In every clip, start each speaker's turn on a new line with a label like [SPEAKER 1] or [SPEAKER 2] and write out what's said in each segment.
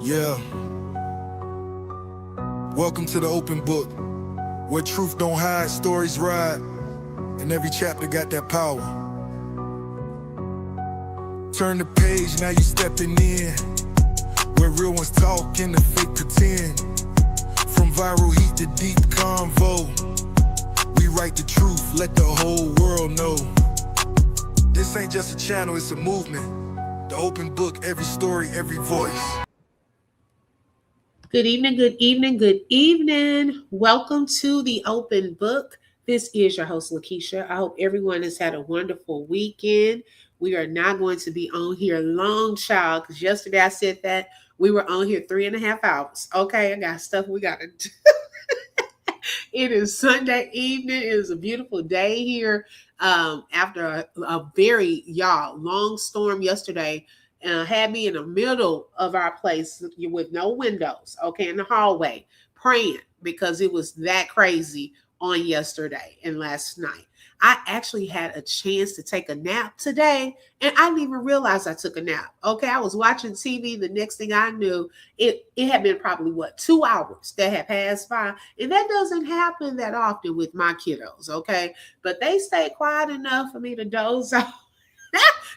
[SPEAKER 1] Yeah. Welcome to the open book, where truth don't hide, stories ride, and every chapter got that power. Turn the page, now you stepping in, where real ones talk and the fake pretend. From viral heat to deep convo, we write the truth, let the whole world know. This ain't just a channel, it's a movement. The open book, every story, every voice.
[SPEAKER 2] Good evening, good evening, good evening. Welcome to the open book. This is your host, Lakeisha. I hope everyone has had a wonderful weekend. We are not going to be on here long, child, because yesterday I said that we were on here 3.5 hours. Okay, I got stuff we got to do. It is Sunday evening. It is a beautiful day here after a very, long storm yesterday. Had me in the middle of our place with no windows, okay, in the hallway, praying because it was that crazy on yesterday and last night. I actually had a chance to take a nap today, and I didn't even realize I took a nap. Okay, I was watching TV. The next thing I knew, it had been probably 2 hours that had passed by, and that doesn't happen that often with my kiddos. Okay, but they stayed quiet enough for me to doze off.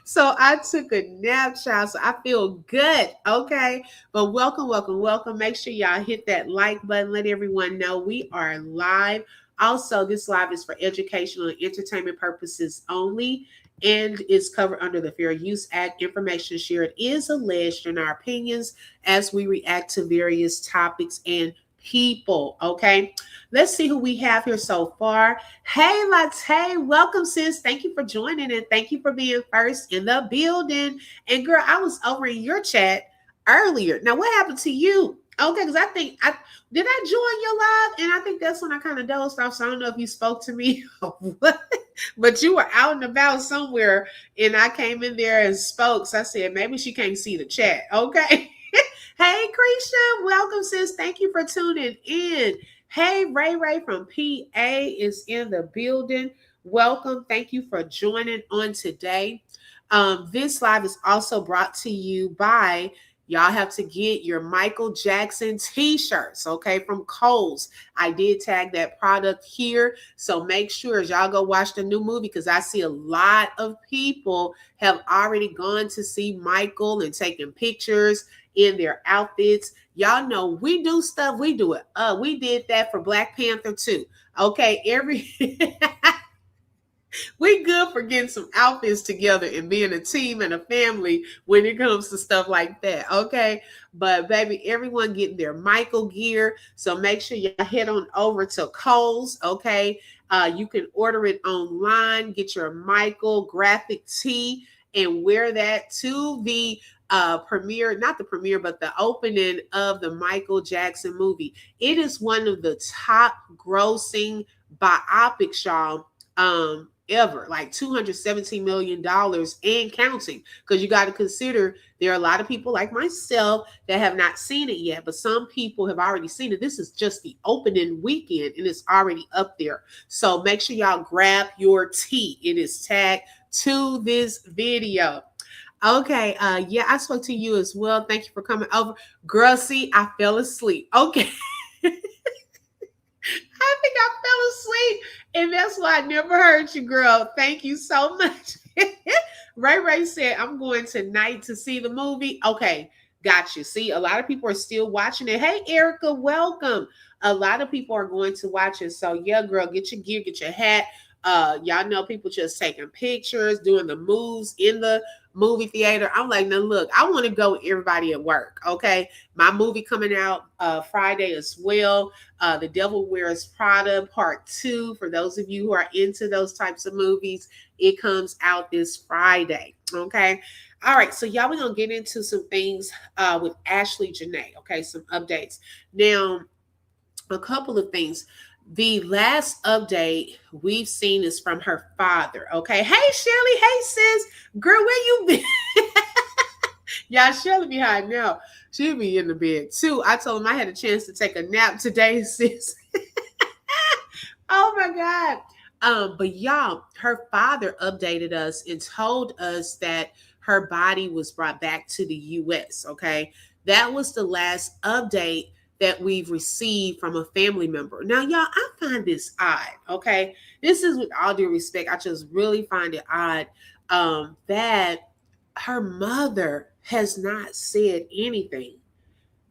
[SPEAKER 2] So I took a nap, child. So I feel good. Okay. But welcome, welcome, welcome. Make sure y'all hit that like button. Let everyone know we are live. Also, this live is for educational and entertainment purposes only and is covered under the Fair Use Act. Information shared is alleged in our opinions as we react to various topics and people. Okay. Let's see who we have here so far. Hey, Latte, welcome, sis. Thank you for joining and thank you for being first in the building. And girl, I was over in your chat earlier. Now, what happened to you? Okay, because I think I join your live, and I think that's when I kind of dozed off. So I don't know if you spoke to me or what, but you were out and about somewhere, and I came in there and spoke. So I said maybe she can't see the chat. Okay. Hey, Krisha, welcome, sis. Thank you for tuning in. Hey, Ray from PA is in the building. Welcome. Thank you for joining on today. This live is also brought to you by, y'all have to get your Michael Jackson t-shirts, okay, from Kohl's. I did tag that product here, so make sure as y'all go watch the new movie, because I see a lot of people have already gone to see Michael and taken pictures in their outfits. Y'all know we do stuff, we do it. We did that for Black Panther too. Okay, we good for getting some outfits together and being a team and a family when it comes to stuff like that. Okay, but baby, everyone getting their Michael gear, so make sure y'all head on over to Kohl's. Okay, you can order it online, get your Michael graphic tee and wear that to the premiere, not the premiere, but the opening of the Michael Jackson movie. It is one of the top grossing biopics, y'all, ever, like $217 million and counting, because you got to consider there are a lot of people like myself that have not seen it yet, but some people have already seen it. This is just the opening weekend and it's already up there. So make sure y'all grab your tea. It is tagged to this video. Okay, yeah, I spoke to you as well. Thank you for coming over. Girl, see, I fell asleep. Okay. I think I fell asleep, and that's why I never heard you, girl. Thank you so much. Ray said, I'm going tonight to see the movie. Okay, got you. See, a lot of people are still watching it. Hey, Erica, welcome. A lot of people are going to watch it. So, yeah, girl, get your gear, get your hat. Y'all know people just taking pictures, doing the moves in the movie theater. I'm like, now look, I want to go with everybody at work. Okay, my movie coming out Friday as well. The Devil Wears Prada Part 2. For those of you who are into those types of movies, it comes out this Friday. Okay. All right, so y'all, we're gonna get into some things with Ashlee Jenae. Okay, some updates. Now, a couple of things. The last update we've seen is from her father. Okay. Hey, Shelly. Hey, sis. Girl, where you been? Y'all, Shelly behind now. She'll be in the bed too. I told him I had a chance to take a nap today, sis. Oh my God. But y'all, her father updated us and told us that her body was brought back to the US. Okay. That was the last update that we've received from a family member. Now, y'all, I find this odd, okay? This is with all due respect. I just really find it odd that her mother has not said anything.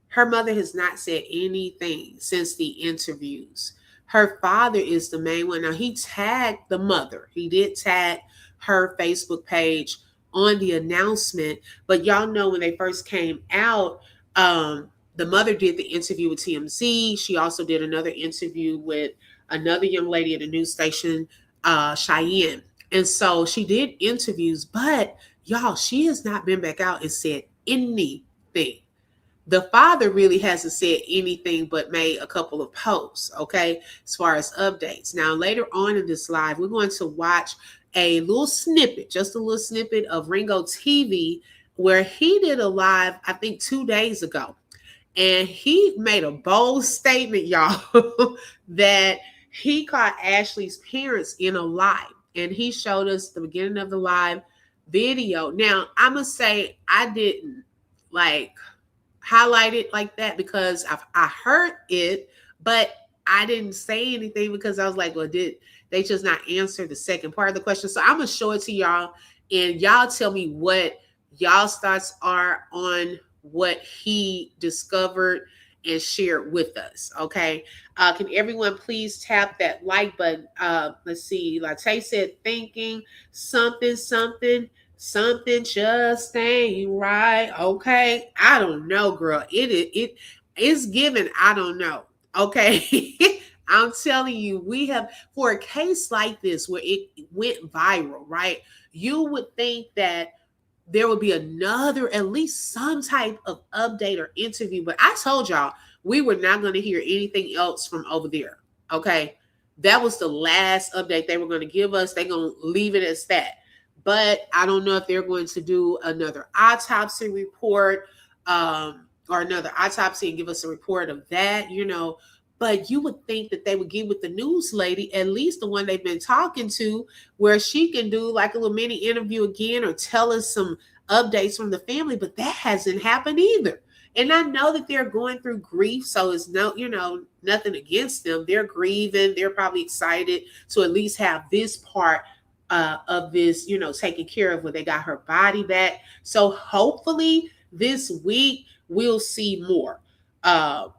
[SPEAKER 2] Her mother has not said anything since the interviews. Her father is the main one. Now, he tagged the mother. He did tag her Facebook page on the announcement. But y'all know when they first came out, the mother did the interview with TMZ. She also did another interview with another young lady at a news station, Cheyenne. And so she did interviews, but y'all, she has not been back out and said anything. The father really hasn't said anything but made a couple of posts, okay, as far as updates. Now, later on in this live, we're going to watch a little snippet, just a little snippet of Ringo TV, where he did a live, I think 2 days ago. And he made a bold statement, y'all, that he caught Ashlee's parents in a live. And he showed us the beginning of the live video. Now, I must say, I didn't like highlight it like that because I heard it, but I didn't say anything because I was like, well, did they just not answer the second part of the question? So I'm going to show it to y'all and y'all tell me what y'all's thoughts are on what he discovered and shared with us. Okay. Can everyone please tap that like button? Let's see. Latte said thinking something just ain't right. Okay. I don't know, girl. It is given. I don't know. Okay. I'm telling you, we have, for a case like this where it went viral, right? You would think that there would be another, at least some type of update or interview. But I told y'all, we were not going to hear anything else from over there. Okay. That was the last update they were going to give us. They're going to leave it as that. But I don't know if they're going to do another autopsy report or another autopsy and give us a report of that, you know. But you would think that they would get with the news lady, at least the one they've been talking to, where she can do like a little mini interview again or tell us some updates from the family. But that hasn't happened either. And I know that they're going through grief. So it's no, you know, nothing against them. They're grieving. They're probably excited to at least have this part of this, you know, taken care of when they got her body back. So hopefully this week we'll see more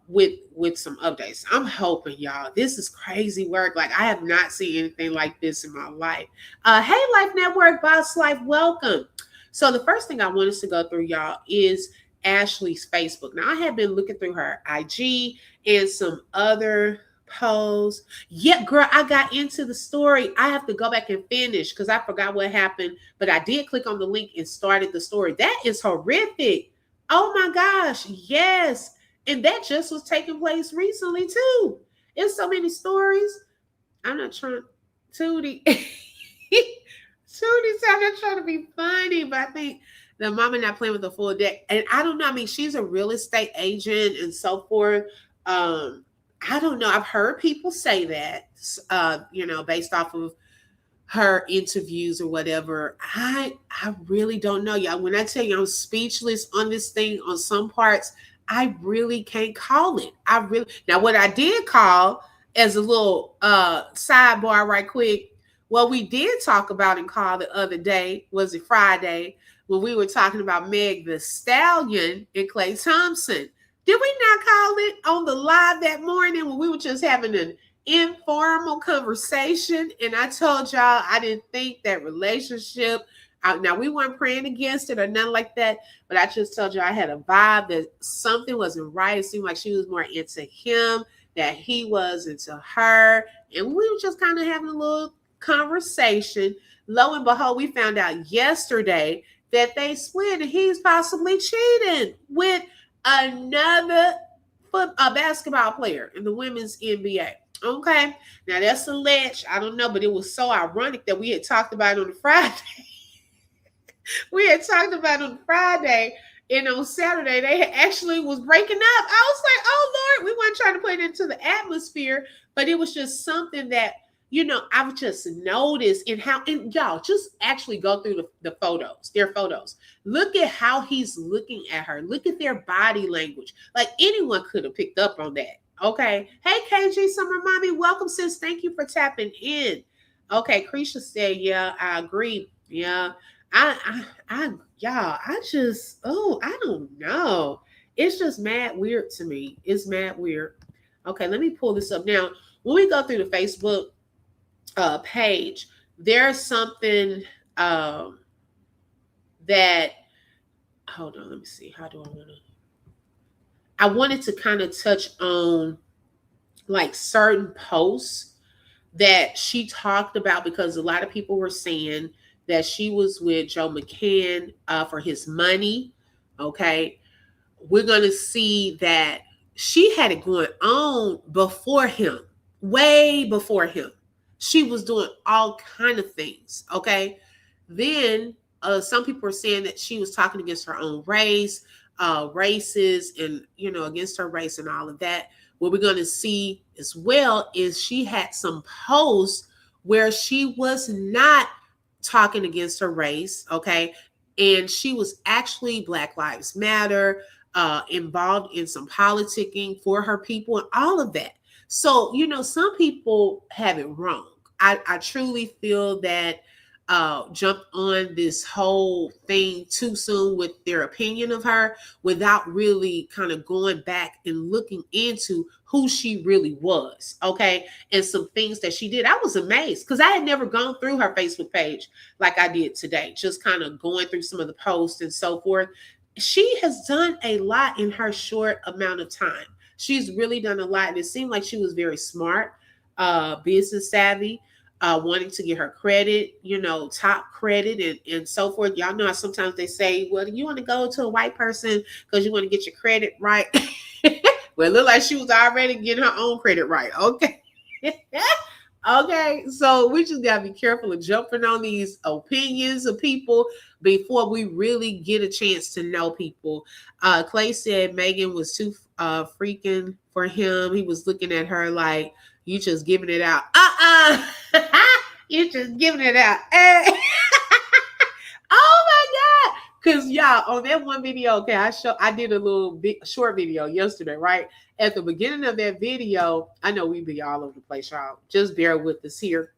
[SPEAKER 2] with some updates. I'm hoping, y'all. This is crazy work. Like, I have not seen anything like this in my life. Hey, Life Network, Boss Life, welcome. So the first thing I want us to go through, y'all, is Ashlee's Facebook. Now, I have been looking through her IG and some other posts. Yeah, girl, I got into the story. I have to go back and finish because I forgot what happened, but I did click on the link and started the story. That is horrific. Oh my gosh, yes. And that just was taking place recently too. It's so many stories. I'm not trying, Tootie. Tootie said I'm not trying to be funny, but I think the mama not playing with the full deck. And I don't know. I mean, she's a real estate agent and so forth. I don't know. I've heard people say that, you know, based off of her interviews or whatever. I really don't know, y'all. When I tell you I'm speechless on this thing on some parts, I really can't call it. Now what I did call as a little sidebar right quick, what we did talk about and call the other day, was it Friday, when we were talking about Meg the Stallion and Clay Thompson. Did we not call it on the live that morning when we were just having an informal conversation? And I told y'all I didn't think that relationship. Now, we weren't praying against it or nothing like that, but I just told you I had a vibe that something wasn't right. It seemed like she was more into him, that he was into her. And we were just kind of having a little conversation. Lo and behold, we found out yesterday that they split and he's possibly cheating with another basketball player in the women's NBA. Okay. Now that's alleged. I don't know, but it was so ironic that we had talked about it on Friday. We had talked about it on Friday, and on Saturday they actually was breaking up. I was like, oh Lord, we weren't trying to put it into the atmosphere, but it was just something that, I've just noticed and how, and y'all just actually go through the photos, their photos. Look at how he's looking at her. Look at their body language. Like anyone could have picked up on that. Okay. Hey, KG Summer Mommy, welcome, sis. Thank you for tapping in. Okay. Krisha said, yeah, I agree. Yeah. Y'all, I don't know. It's just mad weird to me. It's mad weird. Okay. Let me pull this up now. When we go through the Facebook page, there's something that, hold on, let me see. How do I wanted to kind of touch on like certain posts that she talked about, because a lot of people were saying that she was with Joe McCann for his money. Okay. We're going to see that she had it going on before him, way before him. She was doing all kind of things. Okay. Then some people are saying that she was talking against her own race, races, and, against her race and all of that. What we're going to see as well is she had some posts where she was not talking against her race. Okay. And she was actually Black Lives Matter, involved in some politicking for her people and all of that. So, some people have it wrong. I truly feel that jumped on this whole thing too soon with their opinion of her without really kind of going back and looking into who she really was. Okay. And some things that she did. I was amazed because I had never gone through her Facebook page like I did today, just kind of going through some of the posts and so forth. She has done a lot in her short amount of time. She's really done a lot. And it seemed like she was very smart, business savvy, wanting to get her credit, top credit and so forth. Y'all know how sometimes they say, well, you want to go to a white person because you want to get your credit right. Well, it looked like she was already getting her own credit right. Okay. Okay. So we just got to be careful of jumping on these opinions of people before we really get a chance to know people. Clay said Megan was too freaking for him. He was looking at her like, you just giving it out. You just giving it out. Oh my God. Cause y'all, on that one video, okay, I did a little short video yesterday, right? At the beginning of that video, I know we be all over the place, y'all. Just bear with us here.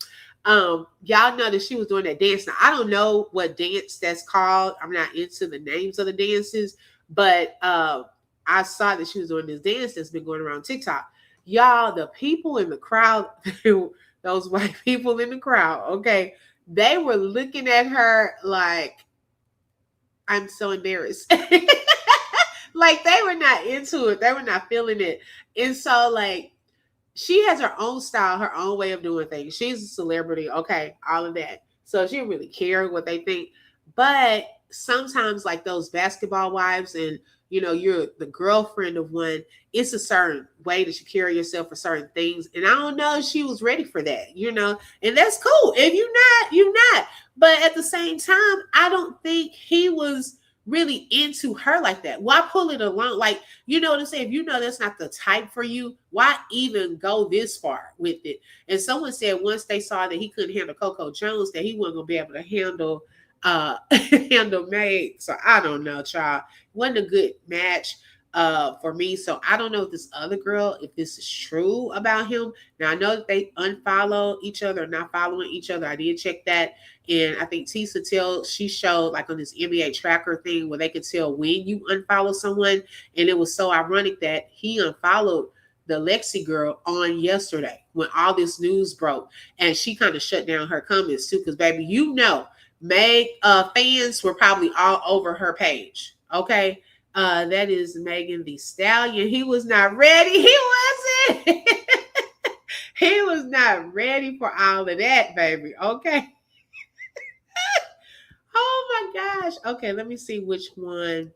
[SPEAKER 2] Y'all know that she was doing that dance. Now, I don't know what dance that's called. I'm not into the names of the dances, but I saw that she was doing this dance that's been going around TikTok. Y'all, the people in the crowd, those white people in the crowd, okay, they were looking at her like, I'm so embarrassed. Like they were not into it. They were not feeling it. And so like, she has her own style, her own way of doing things. She's a celebrity, okay, all of that. So she didn't really care what they think. But sometimes like those basketball wives and, you're the girlfriend of one, it's a certain way that you carry yourself for certain things. And I don't know if she was ready for that, and that's cool. If you're not. But at the same time, I don't think he was really into her like that. Why pull it along? Like, you know what I'm saying? If you know that's not the type for you, why even go this far with it? And someone said once they saw that he couldn't handle Coco Jones, that he wasn't gonna be able to handle handle Meg. So I don't know, child. Wasn't a good match for me. So I don't know if this other girl, if this is true about him. Now I know that they unfollow each other, not following each other. I did check that. And I think she showed like on this NBA tracker thing where they could tell when you unfollow someone. And it was so ironic that he unfollowed the Lexi girl on yesterday when all this news broke. And she kind of shut down her comments too. Because baby, Meg fans were probably all over her page. Okay. That is Megan Thee Stallion. He was not ready. He wasn't. He was not ready for all of that, baby. Okay. Oh my gosh. Okay, let me see which one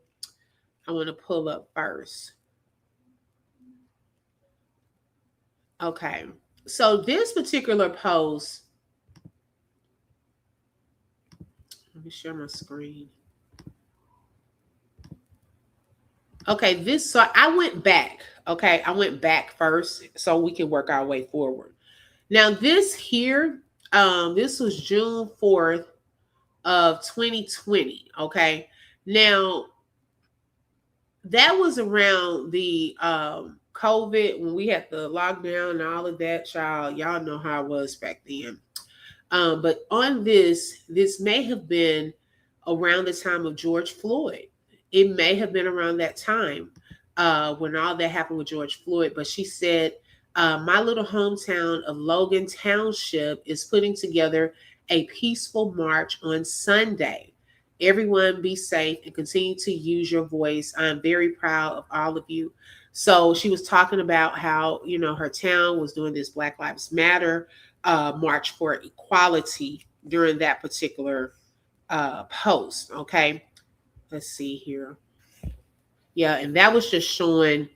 [SPEAKER 2] I want to pull up first. Okay. So this particular post, let me share my screen. Okay, so I went back. Okay, I went back first so we can work our way forward. Now this here, this was June 4th of 2020. Okay. Now that was around the COVID when we had the lockdown and all of that, child. Y'all know how it was back then. But on this may have been around the time of George Floyd. It may have been around that time when all that happened with George Floyd. But she said, my little hometown of Logan Township is putting together a peaceful march on Sunday. Everyone be safe and continue to use your voice. I'm very proud of all of you. So she was talking about how, her town was doing this Black Lives Matter march for equality during that particular post. Okay, let's see here. Yeah, and that was just showing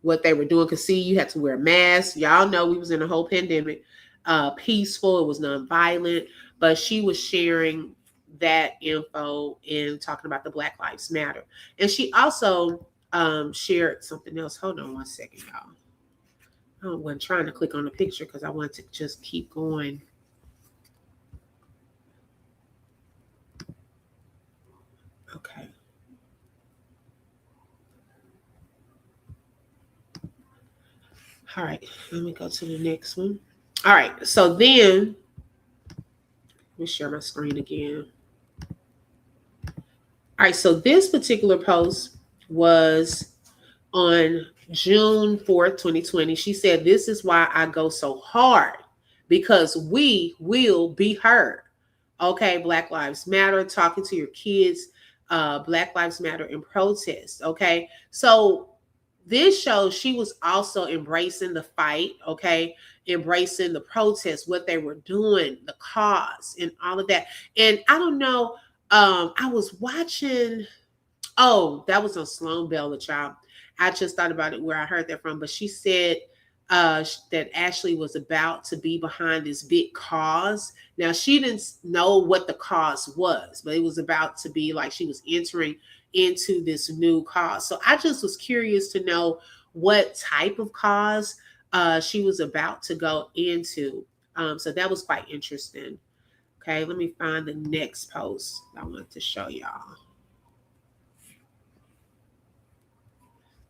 [SPEAKER 2] what they were doing. Because see, you had to wear a mask. Y'all know we was in a whole pandemic. Peaceful, it was nonviolent, but she was sharing that info and talking about the Black Lives Matter. And she also shared something else. Hold on one second, y'all. I wasn't trying to click on the picture because I wanted to just keep going. Okay. All right. Let me go to the next one. All right. So then, let me share my screen again. All right. So this particular post was on June 4th, 2020. She said, "This is why I go so hard, because we will be heard." Okay, Black Lives Matter, talking to your kids, Black Lives Matter in protest. Okay, so this shows she was also embracing the fight, okay, embracing the protest, what they were doing, the cause, and all of that. And I don't know, I was watching. Oh, that was on Sloan Bell, the child. I just thought about it where I heard that from, but she said that Ashlee was about to be behind this big cause. Now, she didn't know what the cause was, but it was about to be like she was entering into this new cause. So I just was curious to know what type of cause she was about to go into. So that was quite interesting. Okay, let me find the next post I want to show y'all.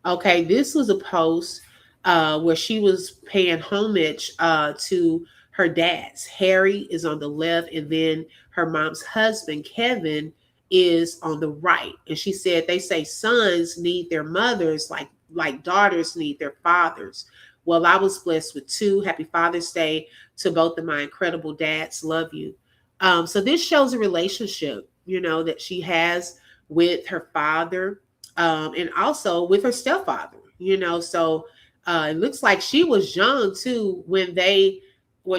[SPEAKER 2] Okay, this was a post where she was paying homage to her dads. Harry is on the left, and then her mom's husband, Kevin, is on the right. And she said they say sons need their mothers like daughters need their fathers. Well, I was blessed with two. Happy Father's Day to both of my incredible dads. Love you. So this shows a relationship, that she has with her father, and also with her stepfather. So it looks like she was young too when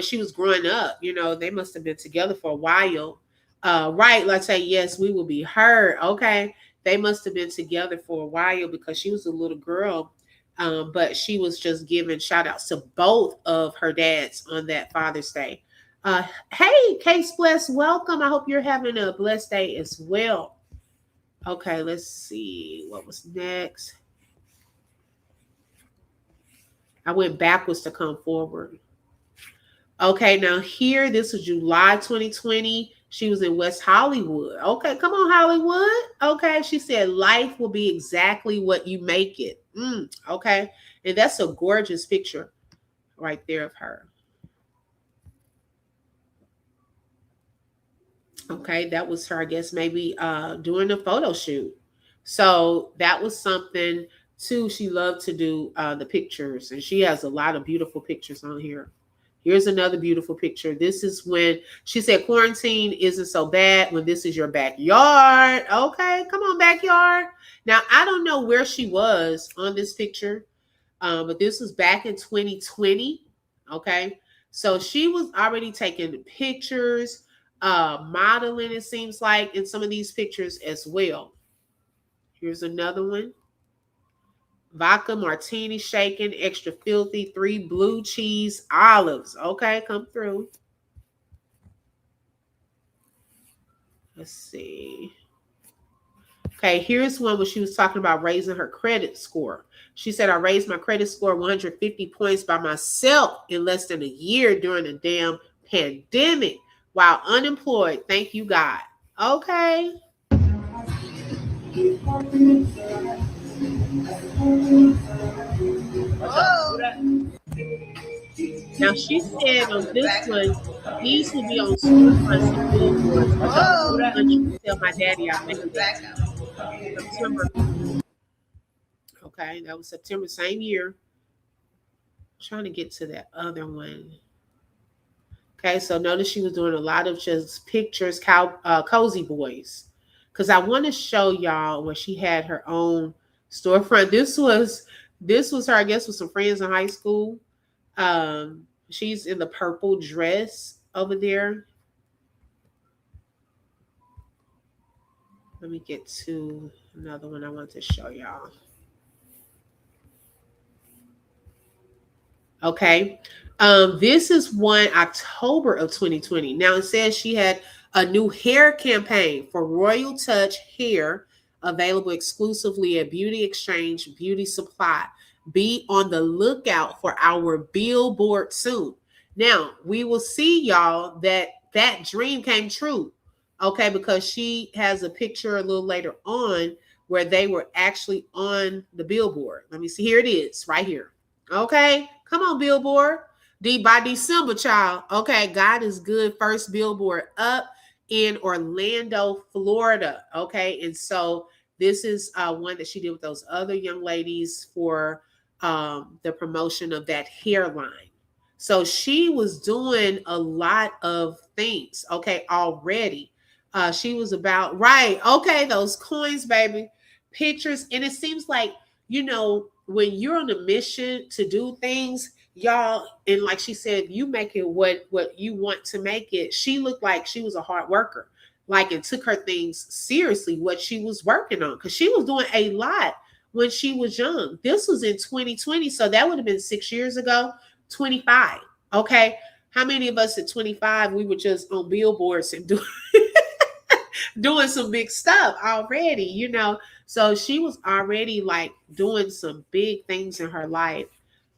[SPEAKER 2] she was growing up. They must have been together for a while. Right, let's say yes, we will be heard. Okay, they must have been together for a while because she was a little girl. But she was just giving shout outs to both of her dads on that Father's Day. Hey, Case Bless, welcome. I hope you're having a blessed day as well. Okay, let's see what was next. I went backwards to come forward. Okay, now here, this was July 2020. She was in West Hollywood. Okay, come on, Hollywood. Okay, she said, life will be exactly what you make it. Okay, and that's a gorgeous picture right there of her. Okay, that was her, I guess, maybe doing a photo shoot. So that was something too. She loved to do the pictures, and she has a lot of beautiful pictures on here. Here's another beautiful picture. This is when she said quarantine isn't so bad when this is your backyard. Okay, come on, backyard. Now, I don't know where she was on this picture, but this was back in 2020. Okay, so she was already taking pictures, modeling, it seems like, in some of these pictures as well. Here's another one. Vodka martini shaken, extra filthy, 3 blue cheese olives. Okay, come through. Let's see. Okay, here's one where she was talking about raising her credit score. She said, I raised my credit score 150 points by myself in less than a year during the damn pandemic while unemployed. Thank you, God. Okay. Now she said on this one, these will be on storefronts and billboards. Country tell my daddy I made it. September. Okay, that was September, same year. Trying to get to that other one. Okay, so notice she was doing a lot of just pictures, cozy boys. Because I want to show y'all where she had her own storefront. This was her, I guess, with some friends in high school. She's in the purple dress over there. Let me get to another one I want to show y'all. Okay. This is one October of 2020. Now it says she had a new hair campaign for Royal Touch Hair available exclusively at Beauty Exchange Beauty Supply. Be on the lookout for our billboard soon. Now we will see y'all that dream came true. Okay, because she has a picture a little later on where they were actually on the billboard. Let me see. Here it is, right here. Okay, come on, billboard. By December, child. Okay, God is good. First billboard up in Orlando, Florida. Okay, and so this is one that she did with those other young ladies for the promotion of that hairline. So she was doing a lot of things. Okay, already. She was about right. Okay, those coins, baby, pictures, and it seems like when you're on a mission to do things, y'all, and like she said, you make it what you want to make it. She looked like she was a hard worker, like, and took her things seriously, what she was working on, because she was doing a lot when she was young. This was in 2020, so that would have been 6 years ago. 25. Okay, how many of us at 25 we were just on billboards and doing some big stuff already, So she was already like doing some big things in her life.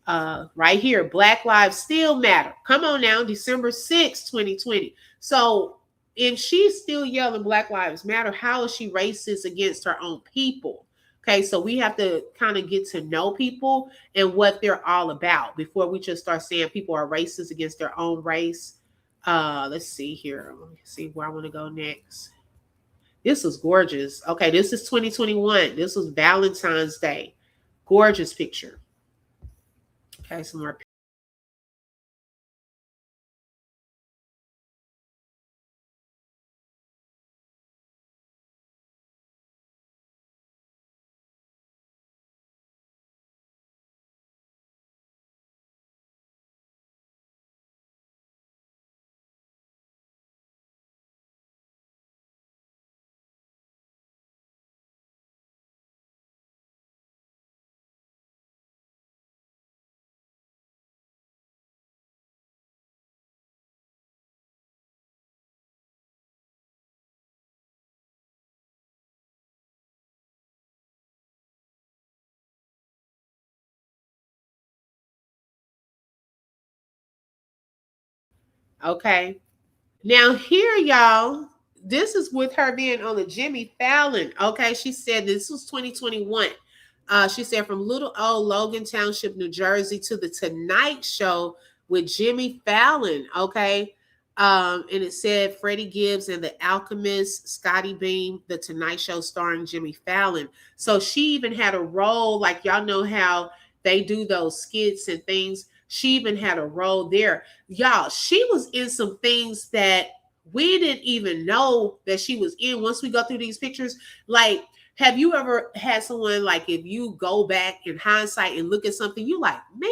[SPEAKER 2] Right here, Black Lives Still Matter. Come on now, December 6th, 2020. So if she's still yelling Black Lives Matter, how is she racist against her own people? Okay, so we have to kind of get to know people and what they're all about before we just start saying people are racist against their own race. Let's see here. Let me see where I want to go next. This was gorgeous. Okay, this is 2021. This was Valentine's Day. Gorgeous picture. Okay, some more. Okay. Now here, y'all, this is with her being on the Jimmy Fallon. Okay, she said this was 2021. She said from little old Logan Township, New Jersey, to the Tonight Show with Jimmy Fallon. Okay, and it said Freddie Gibbs and the Alchemist, Scotty Beam, the Tonight Show starring Jimmy Fallon. So she even had a role, like y'all know how they do those skits and things. She even had a role there. Y'all, she was in some things that we didn't even know that she was in once we go through these pictures. Like, have you ever had someone, like, if you go back in hindsight and look at something, you like, man,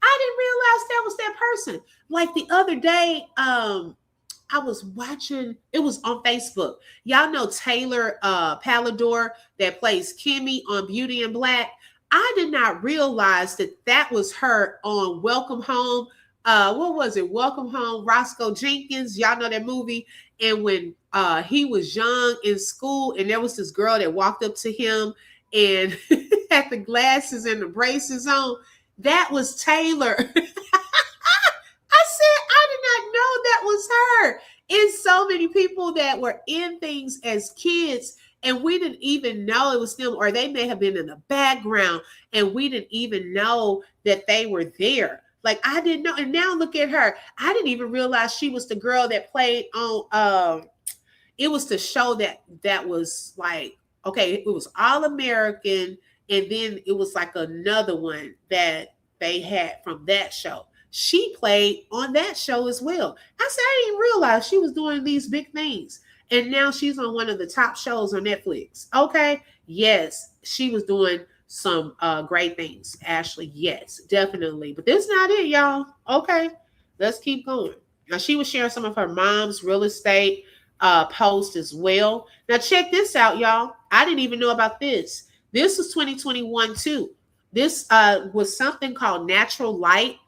[SPEAKER 2] I didn't realize that was that person. Like the other day, I was watching, it was on Facebook. Y'all know Taylor Palador that plays Kimmy on Beauty and Black. I did not realize that was her on Welcome Home what was it? Welcome Home, Roscoe Jenkins. Y'all know that movie. And when he was young in school, and there was this girl that walked up to him and had the glasses and the braces on, that was Taylor. I said, I did not know that was her. And so many people that were in things as kids, and we didn't even know it was them, or they may have been in the background, and we didn't even know that they were there. Like I didn't know. And now look at her. I didn't even realize she was the girl that played on it was the show that was like, okay, it was All American, and then it was like another one that they had from that show. She played on that show as well. I said, I didn't realize she was doing these big things. And now she's on one of the top shows on Netflix. Okay. Yes, she was doing some great things. Ashlee, yes, definitely. But this is not it, y'all. Okay. Let's keep going. Now she was sharing some of her mom's real estate post as well. Now check this out, y'all. I didn't even know about this. This was 2021 too. This was something called Natural Light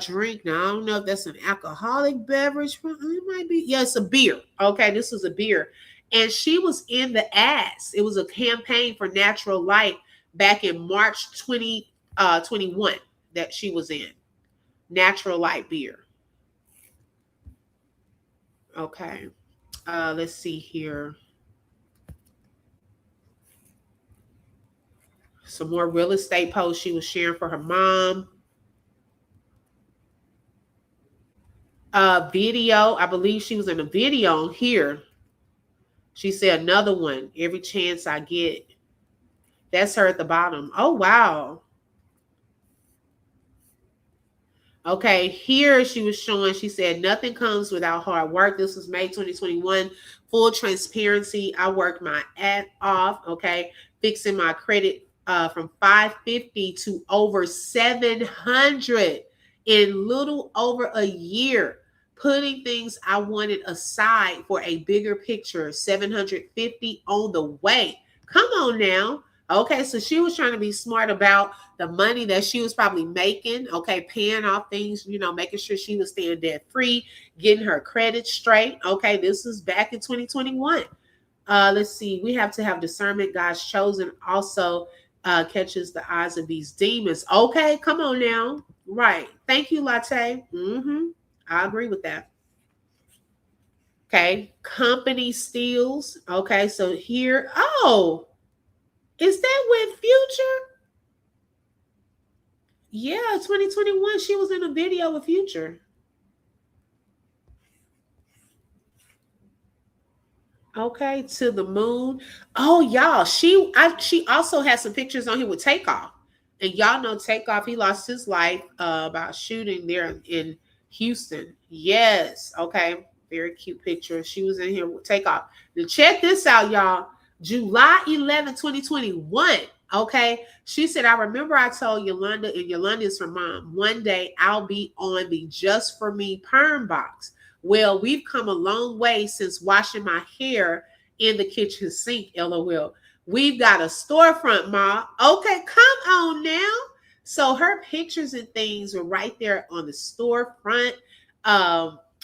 [SPEAKER 2] drink. Now I don't know if that's an alcoholic beverage, but it might be. Yeah, it's a beer. Okay, this was a beer, and she was in the ads. It was a campaign for Natural Light back in March 2021 that she was in. Natural Light beer. Okay, let's see here. Some more real estate posts she was sharing for her mom. Video. I believe she was in a video here. She said another one. Every chance I get. That's her at the bottom. Oh, wow. Okay, here she was showing, she said, nothing comes without hard work. This was May 2021. Full transparency. I worked my ass off, okay, fixing my credit from 550 to over 700 in little over a year, putting things I wanted aside for a bigger picture. 750 on the way. Come on now. Okay, so she was trying to be smart about the money that she was probably making, okay, paying off things, making sure she was staying debt free, getting her credit straight. Okay, this is back in 2021. Let's see. We have to have discernment. God's chosen also catches the eyes of these demons. Okay, come on now. Right. Thank you, Latte. I agree with that. Okay, company steals. Okay, so here, is that with Future? Yeah, 2021. She was in a video with Future. Okay, to the moon. Oh, y'all. She also has some pictures on here with Takeoff. And y'all know Takeoff, he lost his life about shooting there in Houston. Yes. Okay. Very cute picture. She was in here with Takeoff. Now check this out, y'all. July 11, 2021. Okay. She said, I remember I told Yolanda, and Yolanda is her mom, one day I'll be on the Just For Me perm box. Well, we've come a long way since washing my hair in the kitchen sink, LOL. We've got a storefront, Ma. Okay, come on now. So her pictures and things were right there on the storefront.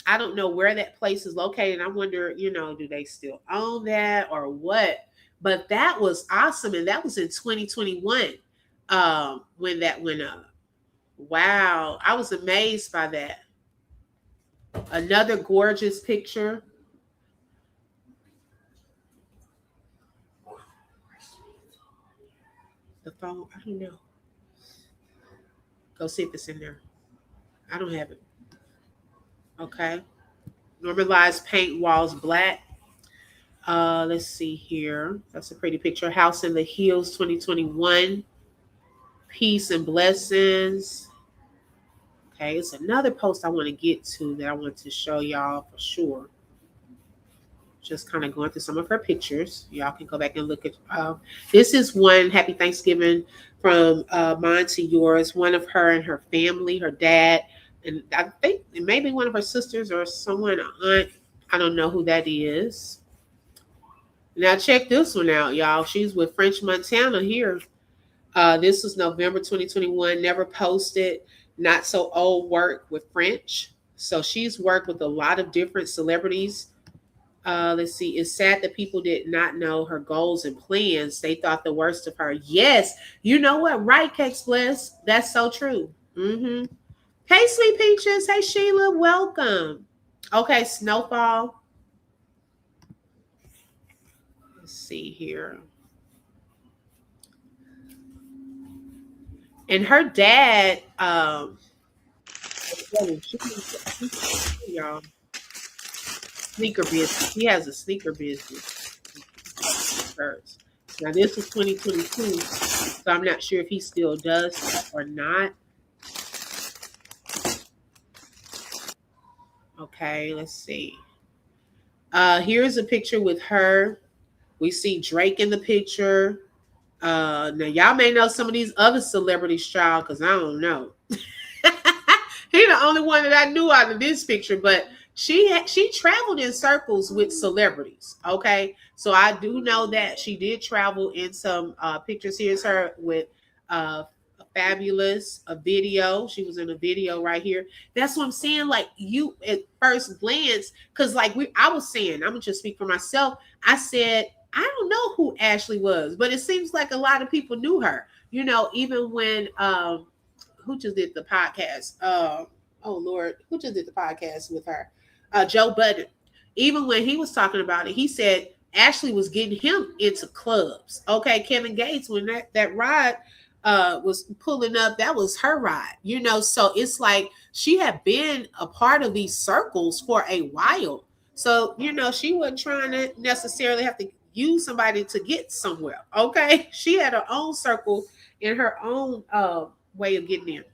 [SPEAKER 2] I don't know where that place is located. I wonder, do they still own that or what? But that was awesome. And that was in 2021 when that went up. Wow. I was amazed by that. Another gorgeous picture. The phone, I don't know. Go see if it's in there. I don't have it. Okay. Normalize paint walls black. Let's see here. That's a pretty picture. House in the Hills 2021. Peace and blessings. Okay, it's another post I want to get to that I want to show y'all for sure. Just kind of going through some of her pictures. Y'all can go back and look at. This is one, Happy Thanksgiving, from mine to yours. One of her and her family, her dad, and I think it may be one of her sisters or someone, an aunt. I don't know who that is. Now check this one out, y'all. She's with French Montana here. This was November 2021. Never posted. Not So Old work with French. So she's worked with a lot of different celebrities. Let's see. It's sad that people did not know her goals and plans. They thought the worst of her. Yes, you know what? Right, Cakes Bliss. That's so true. Mm-hmm. Hey, Sweet Peaches. Hey, Sheila. Welcome. Okay, Snowfall. Let's see here. And her dad, y'all, sneaker business. He has a sneaker business. Shirts. Now this was 2022, so I'm not sure if he still does that or not. Okay, let's see. Here's a picture with her. We see Drake in the picture. Now y'all may know some of these other celebrities, child, because I don't know. He the only one that I knew out of this picture, but she traveled in circles with celebrities. Okay, so I do know that she did travel in some pictures. Here's her with Fabulous, a video. She was in a video right here. That's what I'm saying. Like you at first glance, because like I was saying, I'm gonna just speak for myself. I said I don't know who Ashlee was, but it seems like a lot of people knew her. You know, even when who just did the podcast? Oh Lord, who just did the podcast with her? Joe Budden. Even when he was talking about it, he said Ashlee was getting him into clubs. Okay, Kevin Gates, when that ride was pulling up, that was her ride. You know, so it's like she had been a part of these circles for a while. So you know, she wasn't trying to necessarily have to use somebody to get somewhere. Okay, she had her own circle in her own way of getting in.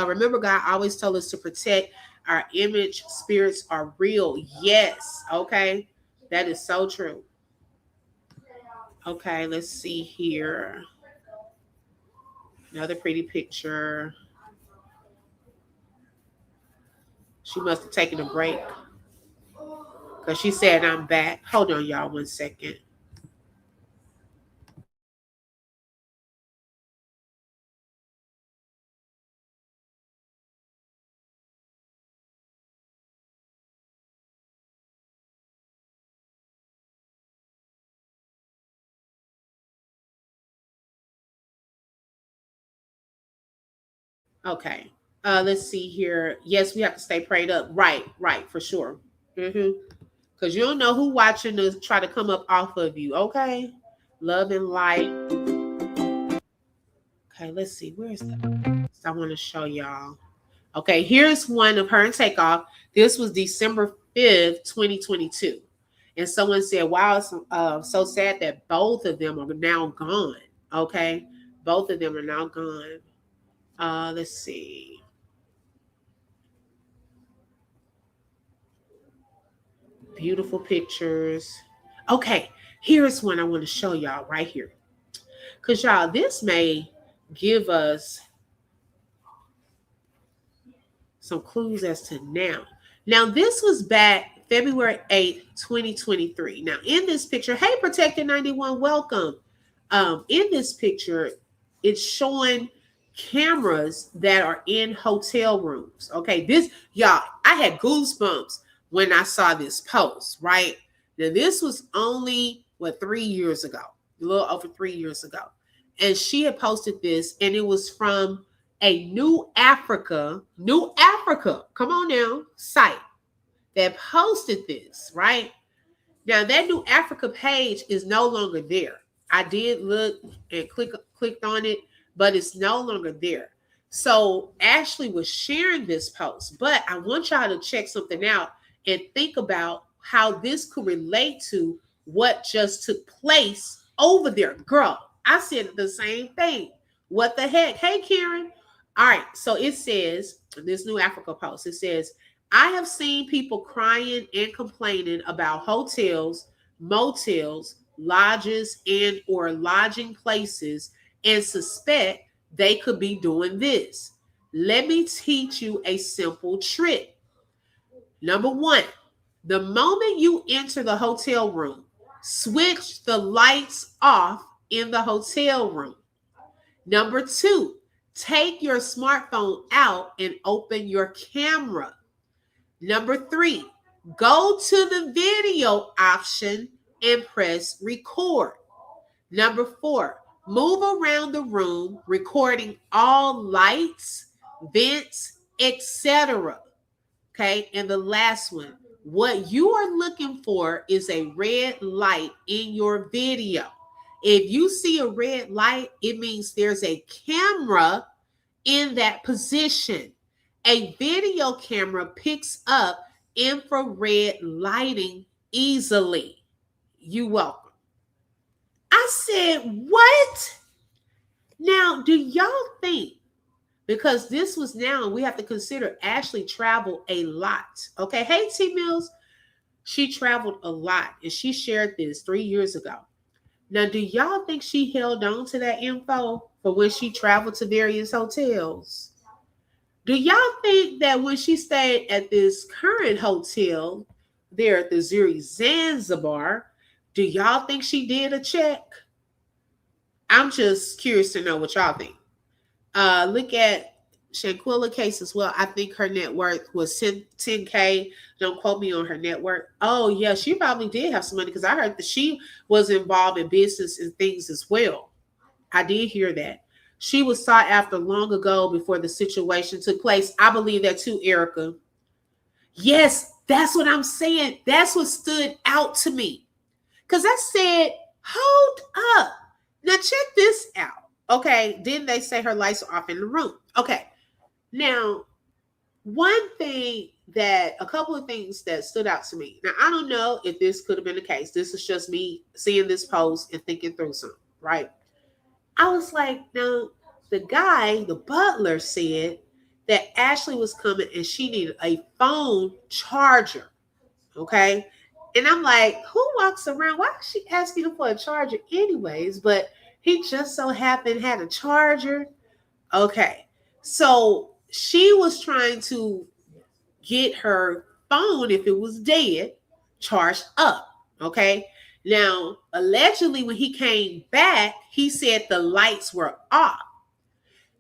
[SPEAKER 2] Remember, God always told us to protect our image. Spirits are real. Yes. Okay. That is so true. Okay. Let's see here. Another pretty picture. She must have taken a break because she said, I'm back. Hold on, y'all, 1 second. Okay. Let's see here. Yes, we have to stay prayed up. Right, right, for sure. Because you don't know who watching to try to come up off of you. Okay. Love and light. Okay, let's see. Where's that? I want to show y'all. Okay, here's one of her and Takeoff. This was December 5th, 2022. And someone said, wow, it's so sad that both of them are now gone. Okay, both of them are now gone. Let's see. Beautiful pictures. Okay, here's one I want to show y'all right here. Because, y'all, this may give us some clues as to now. Now, this was back February 8th, 2023. Now, in this picture, hey, Protected 91, welcome. In this picture, it's showing cameras that are in hotel rooms. Okay, this, y'all, I had goosebumps when I saw this post, right? Now, this was only, 3 years ago, a little over 3 years ago. And she had posted this, and it was from a New Africa, come on now, site that posted this, right? Now that New Africa page is no longer there. I did look and clicked on it, but it's no longer there. So Ashlee was sharing this post, but I want y'all to check something out and think about how this could relate to what just took place over there. Girl, I said the same thing. What the heck? Hey, Karen. All right. So it says, this New Africa post, it says, I have seen people crying and complaining about hotels, motels, lodges, and or lodging places and suspect they could be doing this. Let me teach you a simple trick. Number one, the moment you enter the hotel room, switch the lights off in the hotel room. Number two, Take your smartphone out and open your camera. Number 3, go to the video option and press record. Number 4, move around the room, recording all lights, vents, etc. Okay, and the last one, what you are looking for is a red light in your video. If you see a red light, it means there's a camera in that position. A video camera picks up infrared lighting easily. You welcome. I said, what? Now, do y'all think, because this was now, we have to consider Ashlee traveled a lot. Okay. Hey, T Mills. She traveled a lot and she shared this 3 years ago. Now, do y'all think she held on to that info for when she traveled to various hotels? Do y'all think that when she stayed at this current hotel there at the Zurich Zanzibar, do y'all think she did a check? I'm just curious to know what y'all think. Look at Shanquilla case as well. I think her net worth was 10K. Don't quote me on her net worth. Oh, yeah, she probably did have some money because I heard that she was involved in business and things as well. I did hear that. She was sought after long ago before the situation took place. I believe that too, Erica. Yes, that's what I'm saying. That's what stood out to me. Because I said, hold up. Now check this out. Okay, then they say her lights are off in the room. Okay, now a couple of things that stood out to me. Now, I don't know if this could have been the case. This is just me seeing this post and thinking through something, right? I was like, now, the butler said that Ashlee was coming and she needed a phone charger, okay? And I'm like, who walks around? Why is she asking him for a charger anyways? But he just so happened had a charger. Okay. So she was trying to get her phone, if it was dead, charged up. Okay. Now, allegedly, when he came back, he said the lights were off.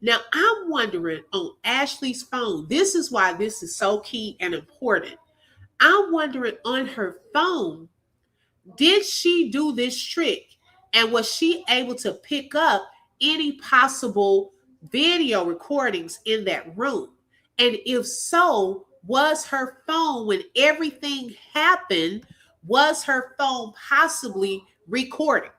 [SPEAKER 2] Now, I'm wondering on Ashlee's phone, this is why this is so key and important. I'm wondering on her phone, did she do this trick? And was she able to pick up any possible video recordings in that room? And if so, was her phone, when everything happened, was her phone possibly recording?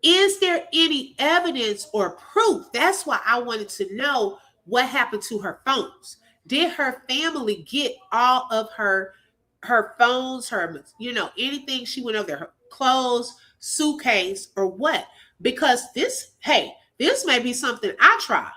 [SPEAKER 2] Is there any evidence or proof? That's why I wanted to know what happened to her phones. Did her family get all of her phones, her, anything she went over there, her clothes, suitcase, or what? Because this may be something I try.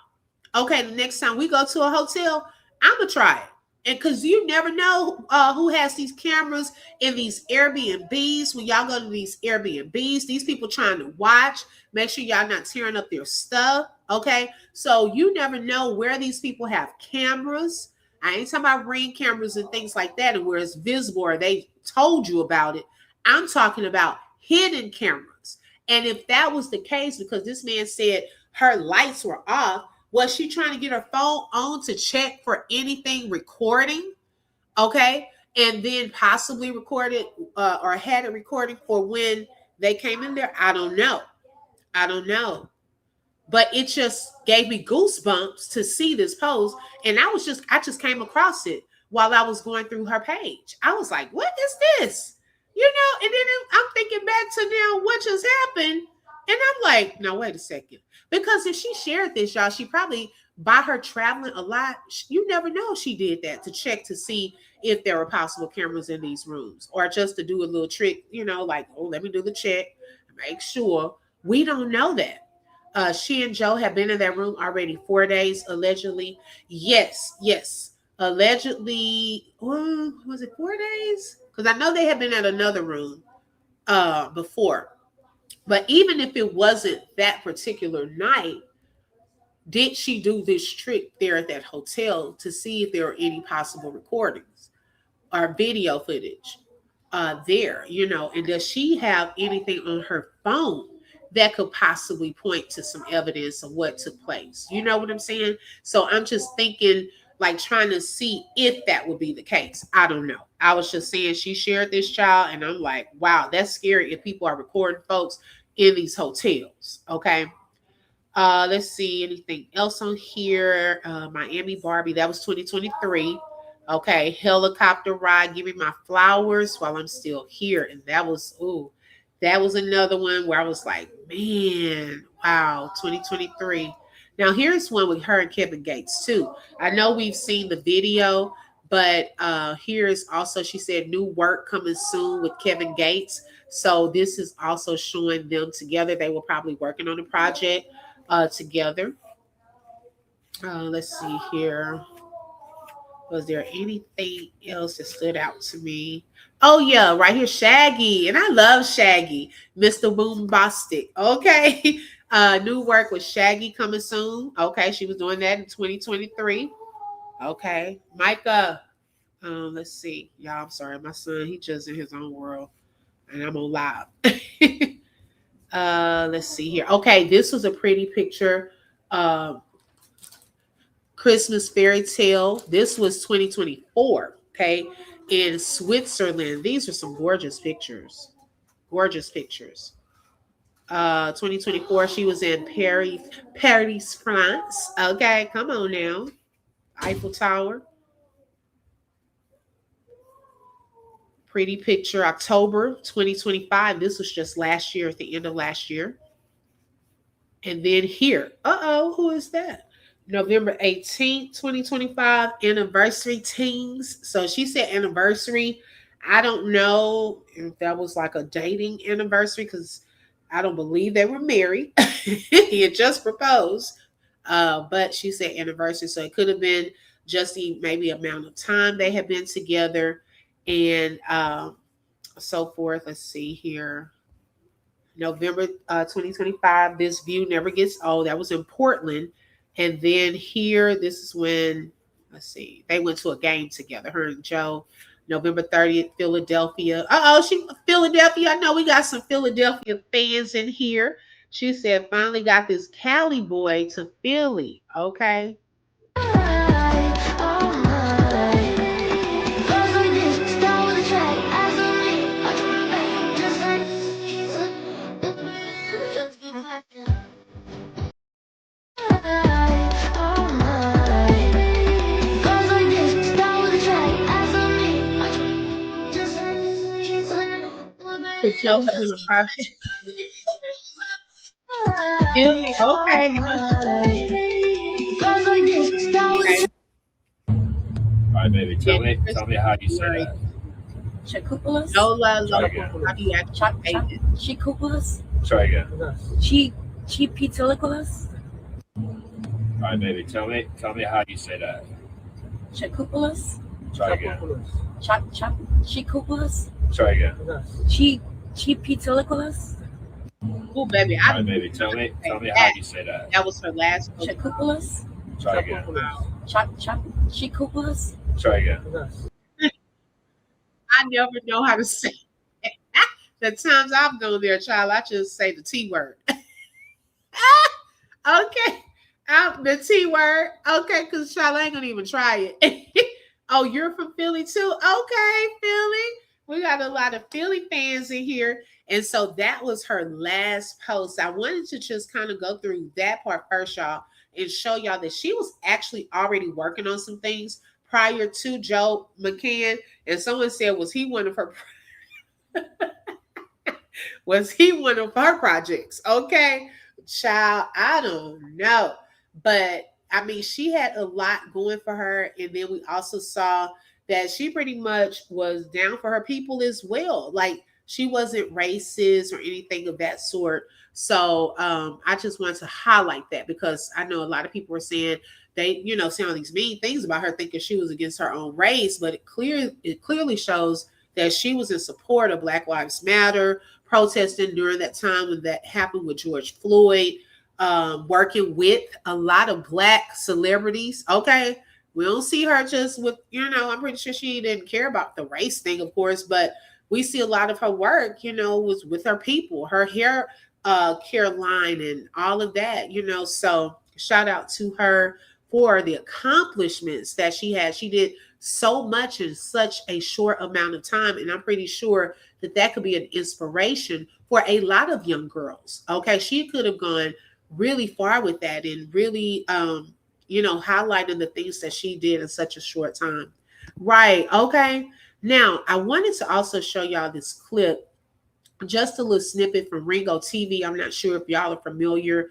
[SPEAKER 2] Okay, the next time we go to a hotel, I'm gonna try it. And because you never know who has these cameras in these Airbnbs. When y'all go to these Airbnbs, these people trying to watch, make sure y'all not tearing up their stuff. Okay, so you never know where these people have cameras. I ain't talking about Ring cameras and things like that, and where it's visible or they told you about it. I'm talking about hidden cameras. And if that was the case, because this man said her lights were off, was she trying to get her phone on to check for anything recording? Okay. And then possibly recorded or had a recording for when they came in there? I don't know. But it just gave me goosebumps to see this post. And I just came across it while I was going through her page. I was like, what is this? And then I'm thinking back to now what just happened. And I'm like, now, wait a second. Because if she shared this, y'all, she probably, by her traveling a lot, you never know she did that to check to see if there were possible cameras in these rooms, or just to do a little trick, like, oh, let me do the check, make sure. We don't know that. She and Joe have been in that room already 4 days, allegedly. Yes. Allegedly, was it 4 days? Because I know they had been at another room before. But even if it wasn't that particular night, did she do this trick there at that hotel to see if there are any possible recordings or video footage there, and does she have anything on her phone that could possibly point to some evidence of what took place. You know what I'm saying? So I'm just thinking, like, trying to see if that would be the case. I don't know. I was just saying she shared this child, and I'm like, wow, that's scary if people are recording folks in these hotels. Okay. Let's see anything else on here. Miami Barbie, that was 2023. Okay, helicopter ride, give me my flowers while I'm still here. And that was, ooh, that was another one where I was like, man, wow, 2023. Now here's one with her and Kevin Gates too. I know we've seen the video, but here's also, she said, new work coming soon with Kevin Gates. So this is also showing them together. They were probably working on a project together. Let's see here. Was there anything else that stood out to me? Oh yeah, right here, Shaggy, and I love Shaggy, Mr. Boombastic. Okay, new work with Shaggy coming soon. Okay, she was doing that in 2023. Okay, Micah. Let's see, y'all. I'm sorry, my son, he just in his own world, and I'm on live. Let's see here. Okay, this was a pretty picture. Christmas fairy tale. This was 2024. Okay, in Switzerland. These are some gorgeous pictures. Gorgeous pictures. 2024. She was in Paris, France. Okay, come on now. Eiffel Tower. Pretty picture. October 2025. This was just last year, at the end of last year. And then here, who is that? November 18th, 2025, anniversary teens. So she said anniversary. I don't know if that was like a dating anniversary because I don't believe they were married. He had just proposed. But she said anniversary. So it could have been just the maybe amount of time they had been together and so forth. Let's see here. November 2025. This view never gets old. That was in Portland. And then here, this is when, let's see, they went to a game together, her and Joe. November 30th, Philadelphia. Philadelphia. I know we got some Philadelphia fans in here. She said, finally got this Cali boy to Philly. Okay. Philly. Okay. Okay.
[SPEAKER 3] All right, baby. Tell me how you say that.
[SPEAKER 4] Chikupulas.
[SPEAKER 2] Lola,
[SPEAKER 3] Try again.
[SPEAKER 2] how do you actually say it?
[SPEAKER 4] Chikupulas.
[SPEAKER 3] Try again.
[SPEAKER 4] Chipitiliculas.
[SPEAKER 3] All right, baby. Tell me how you say that.
[SPEAKER 4] Chikupulas.
[SPEAKER 3] Try again.
[SPEAKER 4] Chikupulas.
[SPEAKER 3] Try again.
[SPEAKER 4] Chipitiliculas.
[SPEAKER 2] Oh, baby.
[SPEAKER 3] All right, baby. Tell me how you say that.
[SPEAKER 2] That was her last book.
[SPEAKER 4] Chikupulas.
[SPEAKER 3] Try again.
[SPEAKER 4] Chikupulas.
[SPEAKER 3] Try again.
[SPEAKER 2] I never know how to say it. The times I've gone there, child, I just say the T word. Okay. The T word. Okay, because child, I ain't gonna even try it. Oh, you're from Philly too? Okay, Philly. We got a lot of Philly fans in here. And so that was her last post. I wanted to just kind of go through that part first, y'all, and show y'all that she was actually already working on some things prior to Joe McCann. And someone said, was he one of her projects? Okay, child, I don't know. But I mean, she had a lot going for her. And then we also saw that she pretty much was down for her people as well. Like, she wasn't racist or anything of that sort. So I just wanted to highlight that because I know a lot of people were saying they, saying all these mean things about her, thinking she was against her own race. But it clearly shows that she was in support of Black Lives Matter, protesting during that time when that happened with George Floyd, working with a lot of Black celebrities. Okay. We don't see her just with, I'm pretty sure she didn't care about the race thing, of course, but we see a lot of her work, was with her people. Her hair Caroline and all of that, so shout out to her for the accomplishments that she had. She did so much in such a short amount of time, and I'm pretty sure that that could be an inspiration for a lot of young girls. Okay, she could have gone really far with that and really highlighted the things that she did in such a short time. Right. Okay, now I wanted to also show y'all this clip, just a little snippet from Ringo TV. I'm not sure if y'all are familiar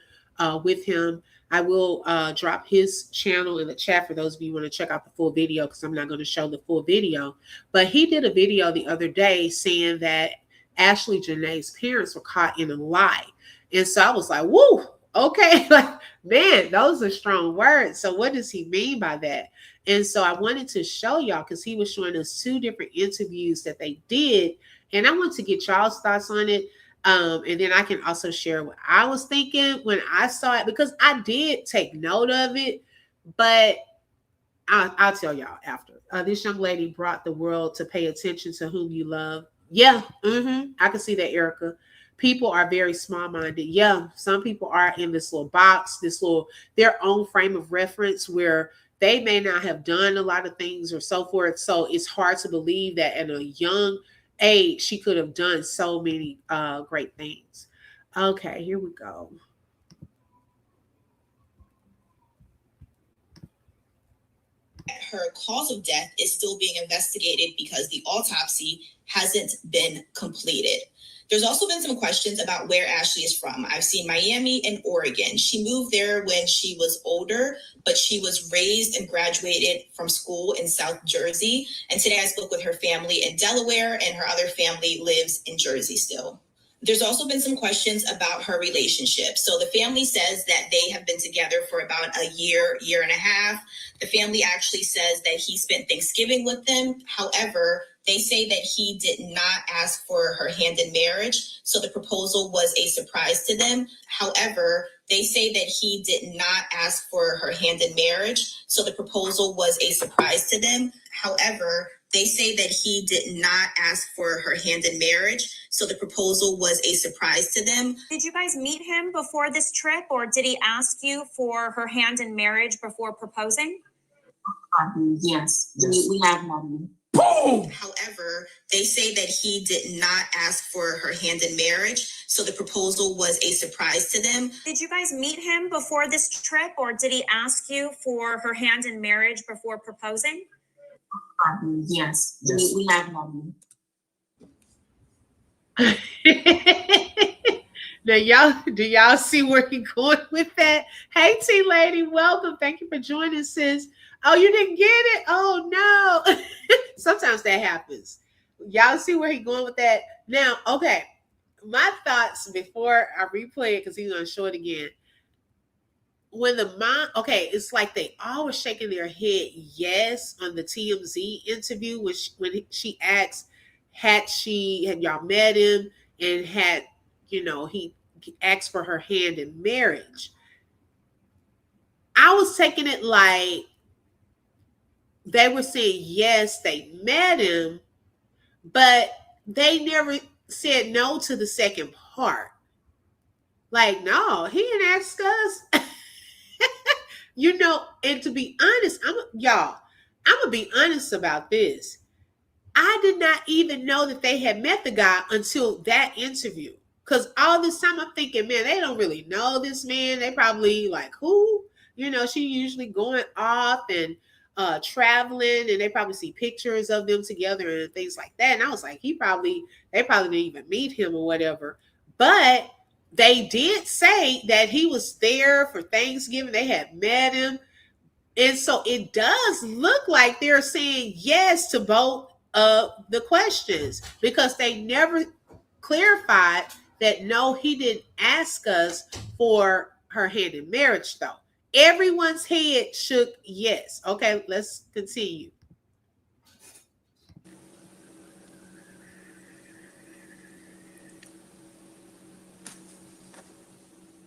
[SPEAKER 2] with him. I will drop his channel in the chat for those of you who want to check out the full video, because I'm not going to show the full video. But he did a video the other day saying that Ashlee Jenae's parents were caught in a lie. And so I was like, woo, okay. Like, man, those are strong words. So what does he mean by that? And so I wanted to show y'all, because he was showing us 2 different interviews that they did. And I want to get y'all's thoughts on it. And then I can also share what I was thinking when I saw it, because I did take note of it, but I'll tell y'all after. This young lady brought the world to pay attention to whom you love. Yeah, I can see that, Erica. People are very small-minded. Yeah, some people are in this little box, their own frame of reference where they may not have done a lot of things or so forth. So it's hard to believe that at a young age she could have done so many great things. Okay, here we go.
[SPEAKER 5] Her cause of death is still being investigated because the autopsy hasn't been completed. There's also been some questions about where Ashlee is from. I've seen Miami and Oregon. She moved there when she was older, but she was raised and graduated from school in South Jersey. And today I spoke with her family in Delaware, and her other family lives in Jersey still. There's also been some questions about her relationship. So the family says that they have been together for about a year and a half. The family actually says that he spent Thanksgiving with them. However, they say that he did not ask for her hand in marriage, so the proposal was a surprise to them. However, they say that he did not ask for her hand in marriage, so the proposal was a surprise to them. However, they say that he did not ask for her hand in marriage, so the proposal was a surprise to them.
[SPEAKER 6] Did you guys meet him before this trip, or did he ask you for her hand in marriage before proposing?
[SPEAKER 5] Yes. We have met. Boom! However, they say that he did not ask for her hand in marriage, so the proposal was a surprise to them.
[SPEAKER 6] Did you guys meet him before this trip, or did he ask you for her hand in marriage before proposing?
[SPEAKER 5] Yes. We have met.
[SPEAKER 2] Now, do y'all see where he going with that? Hey, T lady, welcome. Thank you for joining, sis. Oh, you didn't get it? Oh no. Sometimes that happens. Y'all see where he going with that? Now, okay. My thoughts before I replay it, because he's gonna show it again. When the mom, okay, it's like they all were shaking their head yes on the TMZ interview, when she asked, had y'all met him, and had, he asked for her hand in marriage. I was taking it like they were saying yes, they met him, but they never said no to the second part. Like, no, he didn't ask us. And to be honest, I'm gonna be honest about this. I did not even know that they had met the guy until that interview. Because all this time I'm thinking, man, they don't really know this man. They probably like, who? She usually going off and traveling, and they probably see pictures of them together and things like that. And I was like, they probably didn't even meet him or whatever. But they did say that he was there for Thanksgiving. They had met him. And so it does look like they're saying yes to both of the questions, because they never clarified that no, he didn't ask us for her hand in marriage, though. Everyone's head shook yes. Okay, let's continue.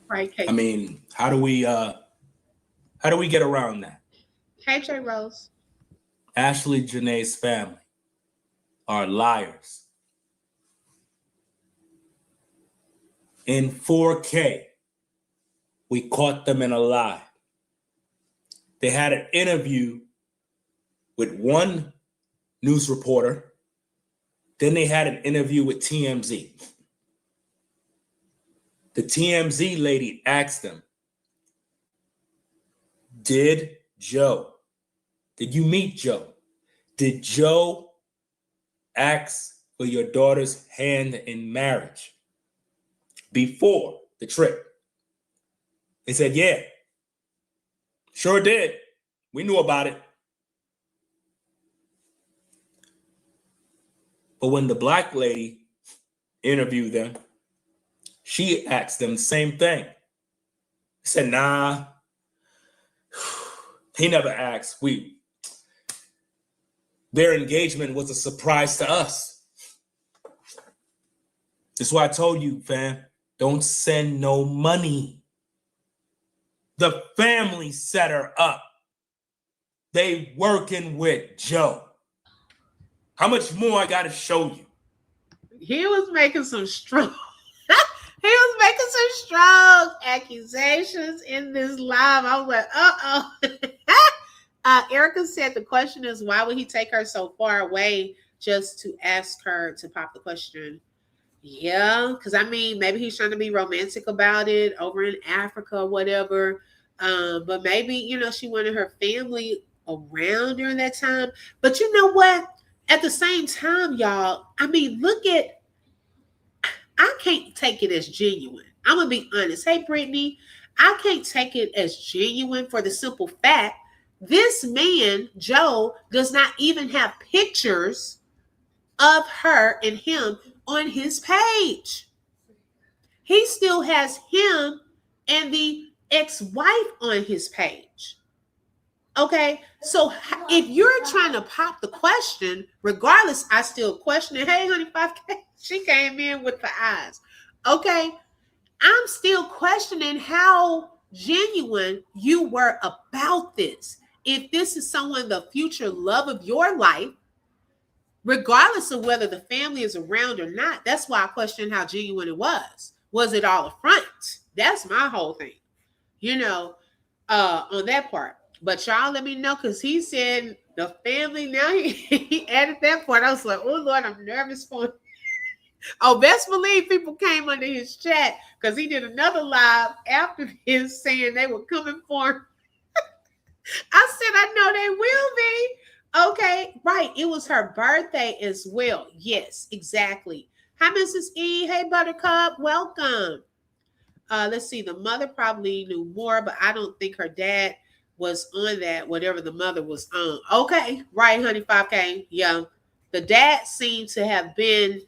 [SPEAKER 2] Right, Kate.
[SPEAKER 7] I mean, how do we get around that?
[SPEAKER 2] Hey, J Rose.
[SPEAKER 7] Ashlee Jenae's family are liars. in 4K. We caught them in a lie. They had an interview with one news reporter. Then they had an interview with TMZ. The TMZ lady asked them, did you meet Joe? Did Joe ask for your daughter's hand in marriage before the trip? They said, yeah, sure did. We knew about it. But when the black lady interviewed them, she asked them the same thing. They said, nah, he never asked. Their engagement was a surprise to us. That's why I told you, fam, don't send no money. The family set her up. They working with Joe. How much more I gotta show you?
[SPEAKER 2] He was making some strong accusations in this live. I was like, Erica said the question is, why would he take her so far away just to ask her to pop the question? Yeah, because I mean, maybe he's trying to be romantic about it over in Africa or whatever. But maybe, she wanted her family around during that time. But you know what? At the same time, y'all, I mean, I can't take it as genuine. I'm going to be honest. Hey, Brittany, I can't take it as genuine for the simple fact this man, Joe, does not even have pictures of her and him on his page. He still has him and the ex-wife on his page. Okay, so if you're trying to pop the question, regardless, I still question it. Hey, honey, 5K, she came in with the eyes. Okay, I'm still questioning how genuine you were about this. If this is someone, the future love of your life, regardless of whether the family is around or not, that's why I question how genuine it was. Was it all a front? That's my whole thing, on that part. But y'all let me know, because he said the family, now he added that part. I was like, oh, Lord, I'm nervous for him. Oh, best believe people came under his chat, because he did another live after his saying they were coming for him. I said, I know they will be. Okay, right. It was her birthday as well. Yes, exactly. Hi, Mrs. E. Hey, Buttercup. Welcome. Let's see. The mother probably knew more, but I don't think her dad was on that, whatever the mother was on. Okay, right, honey, 5K. Yeah. The dad seemed to have been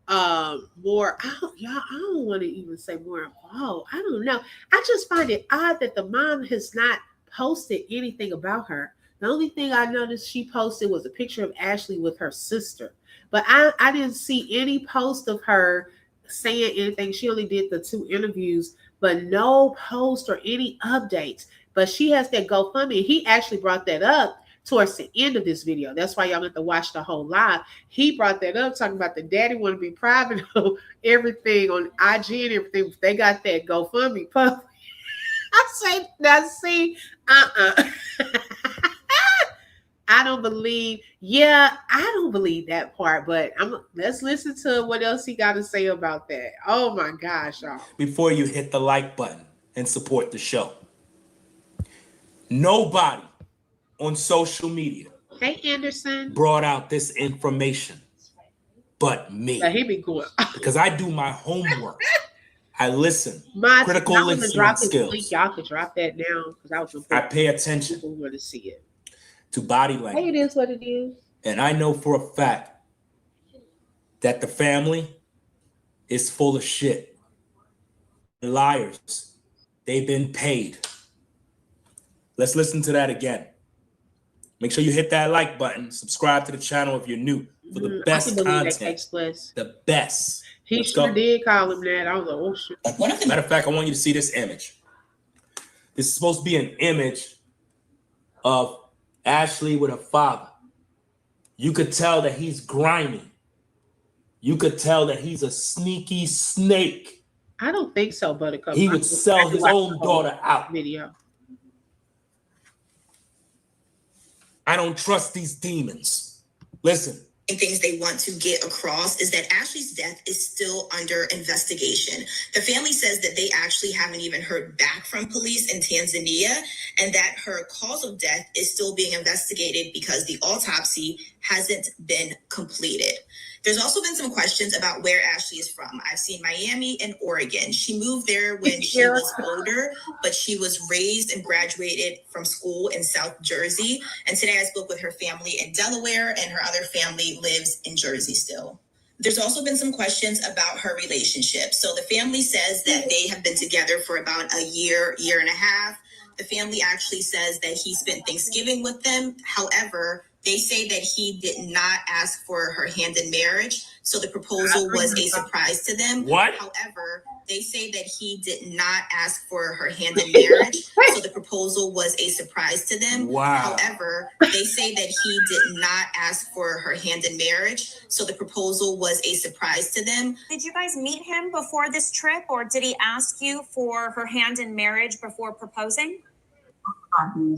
[SPEAKER 2] more, I don't want to even say more involved. I don't know. I just find it odd that the mom has not posted anything about her. The only thing I noticed she posted was a picture of Ashlee with her sister. But I didn't see any post of her saying anything. She only did the 2 interviews, but no post or any updates. But she has that GoFundMe. He actually brought that up towards the end of this video. That's why y'all have to watch the whole live. He brought that up, talking about the daddy want to be private of everything on IG and everything. They got that GoFundMe puff. I say, now see, I don't believe that part, but let's listen to what else he got to say about that. Oh my gosh, y'all.
[SPEAKER 7] Before you hit the like button and support the show. Nobody on social media brought out this information but me.
[SPEAKER 2] He be going.
[SPEAKER 7] Because I do my homework. I listen.
[SPEAKER 2] Critical listening skills. Y'all could drop that down, because
[SPEAKER 7] I pay attention.
[SPEAKER 2] People want to see it.
[SPEAKER 7] To body language.
[SPEAKER 2] Hey, it is what it is.
[SPEAKER 7] And I know for a fact that the family is full of shit. Liars. They've been paid. Let's listen to that again. Make sure you hit that like button. Subscribe to the channel if you're new for the best content. The best.
[SPEAKER 2] He sure did call him that. I was like, oh shit.
[SPEAKER 7] Matter of fact, I want you to see this image. This is supposed to be an image of Ashlee with her father. You could tell that he's grimy. You could tell that he's a sneaky snake.
[SPEAKER 2] I don't think so, Buttercup.
[SPEAKER 7] He would sell his own daughter out.
[SPEAKER 2] Video.
[SPEAKER 7] I don't trust these demons. Listen.
[SPEAKER 5] Things they want to get across is that Ashlee's death is still under investigation. The family says that they actually haven't even heard back from police in Tanzania, and that her cause of death is still being investigated because the autopsy hasn't been completed. There's also been some questions about where Ashlee is from. I've seen Miami and Oregon. She moved there when she was older, but she was raised and graduated from school in South Jersey. And today I spoke with her family in Delaware, and her other family lives in Jersey still. There's also been some questions about her relationship. So the family says that they have been together for about a year, year and a half. The family actually says that he spent Thanksgiving with them. However, they say that he did not ask for her hand in marriage, so the proposal was a surprise to them.
[SPEAKER 7] What?
[SPEAKER 5] However, they say that he did not ask for her hand in marriage, so the proposal was a surprise to them.
[SPEAKER 7] Wow.
[SPEAKER 5] However, they say that he did not ask for her hand in marriage, so the proposal was a surprise to them.
[SPEAKER 6] Did you guys meet him before this trip, or did he ask you for her hand in marriage before proposing?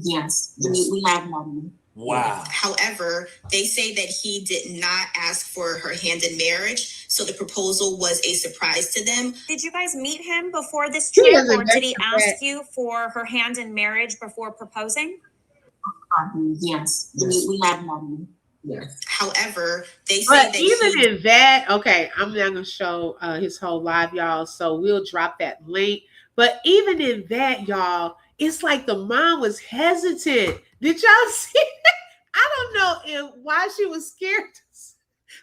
[SPEAKER 8] Yes, we have one.
[SPEAKER 7] Wow.
[SPEAKER 5] However, they say that he did not ask for her hand in marriage, so the proposal was a surprise to them.
[SPEAKER 6] Did you guys meet him before this trip, or did he ask you for her hand in marriage before proposing?
[SPEAKER 8] Yes, we have one. Yes.
[SPEAKER 5] However, they say
[SPEAKER 2] But
[SPEAKER 5] that
[SPEAKER 2] even in that, okay, I'm not gonna show his whole live, y'all. So we'll drop that link. But even in that, y'all, it's like the mom was hesitant. Did y'all see that? I don't know why she was scared,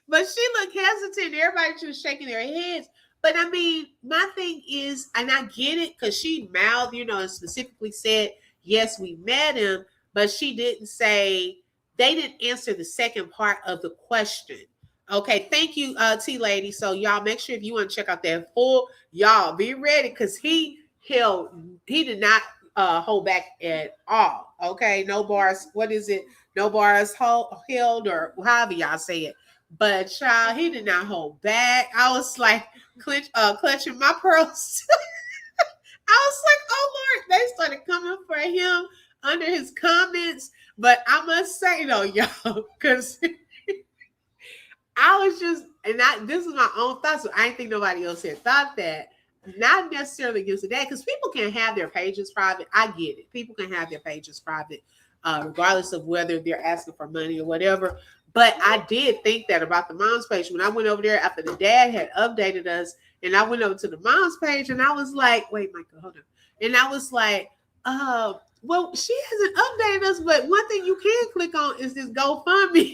[SPEAKER 2] but she looked hesitant. Everybody just shaking their heads. But I mean, my thing is, and I get it, because she mouthed, and specifically said, yes, we met him, but she didn't say, they didn't answer the second part of the question. Okay, thank you, T-Lady. So y'all make sure if you want to check out that full, y'all be ready, because he did not hold back at all. Okay, no bars. What is it? No bars held, or however y'all say it. But child, he did not hold back. I was like clutching my pearls. I was like, oh Lord, they started coming for him under his comments. But I must say though, y'all, because I was just, this is my own thoughts. So I didn't think nobody else had thought that. Not necessarily against that, because people can have their pages private. I get it. People can have their pages private, regardless of whether they're asking for money or whatever. But I did think that about the mom's page. When I went over there after the dad had updated us, and I went over to the mom's page, and I was like, wait, Michael, hold on. And I was like, well, she hasn't updated us, but one thing you can click on is this GoFundMe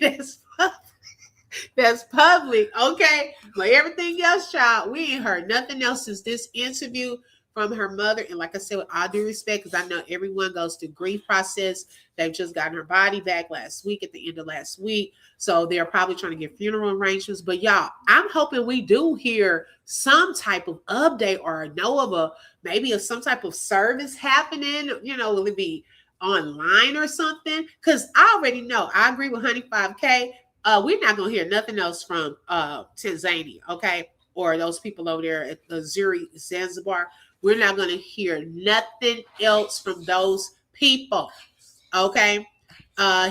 [SPEAKER 2] that's public, okay? But everything else, child, we ain't heard nothing else since this interview from her mother. And like I said, with all due respect, because I know everyone goes through grief process. They've just gotten her body back last week, at the end of last week. So they're probably trying to get funeral arrangements. But y'all, I'm hoping we do hear some type of update, or know of maybe some type of service happening. Will it be online or something? Because I already know, I agree with Honey 5K. We're not going to hear nothing else from Tanzania, okay? Or those people over there at the Zuri, Zanzibar. We're not going to hear nothing else from those people, okay?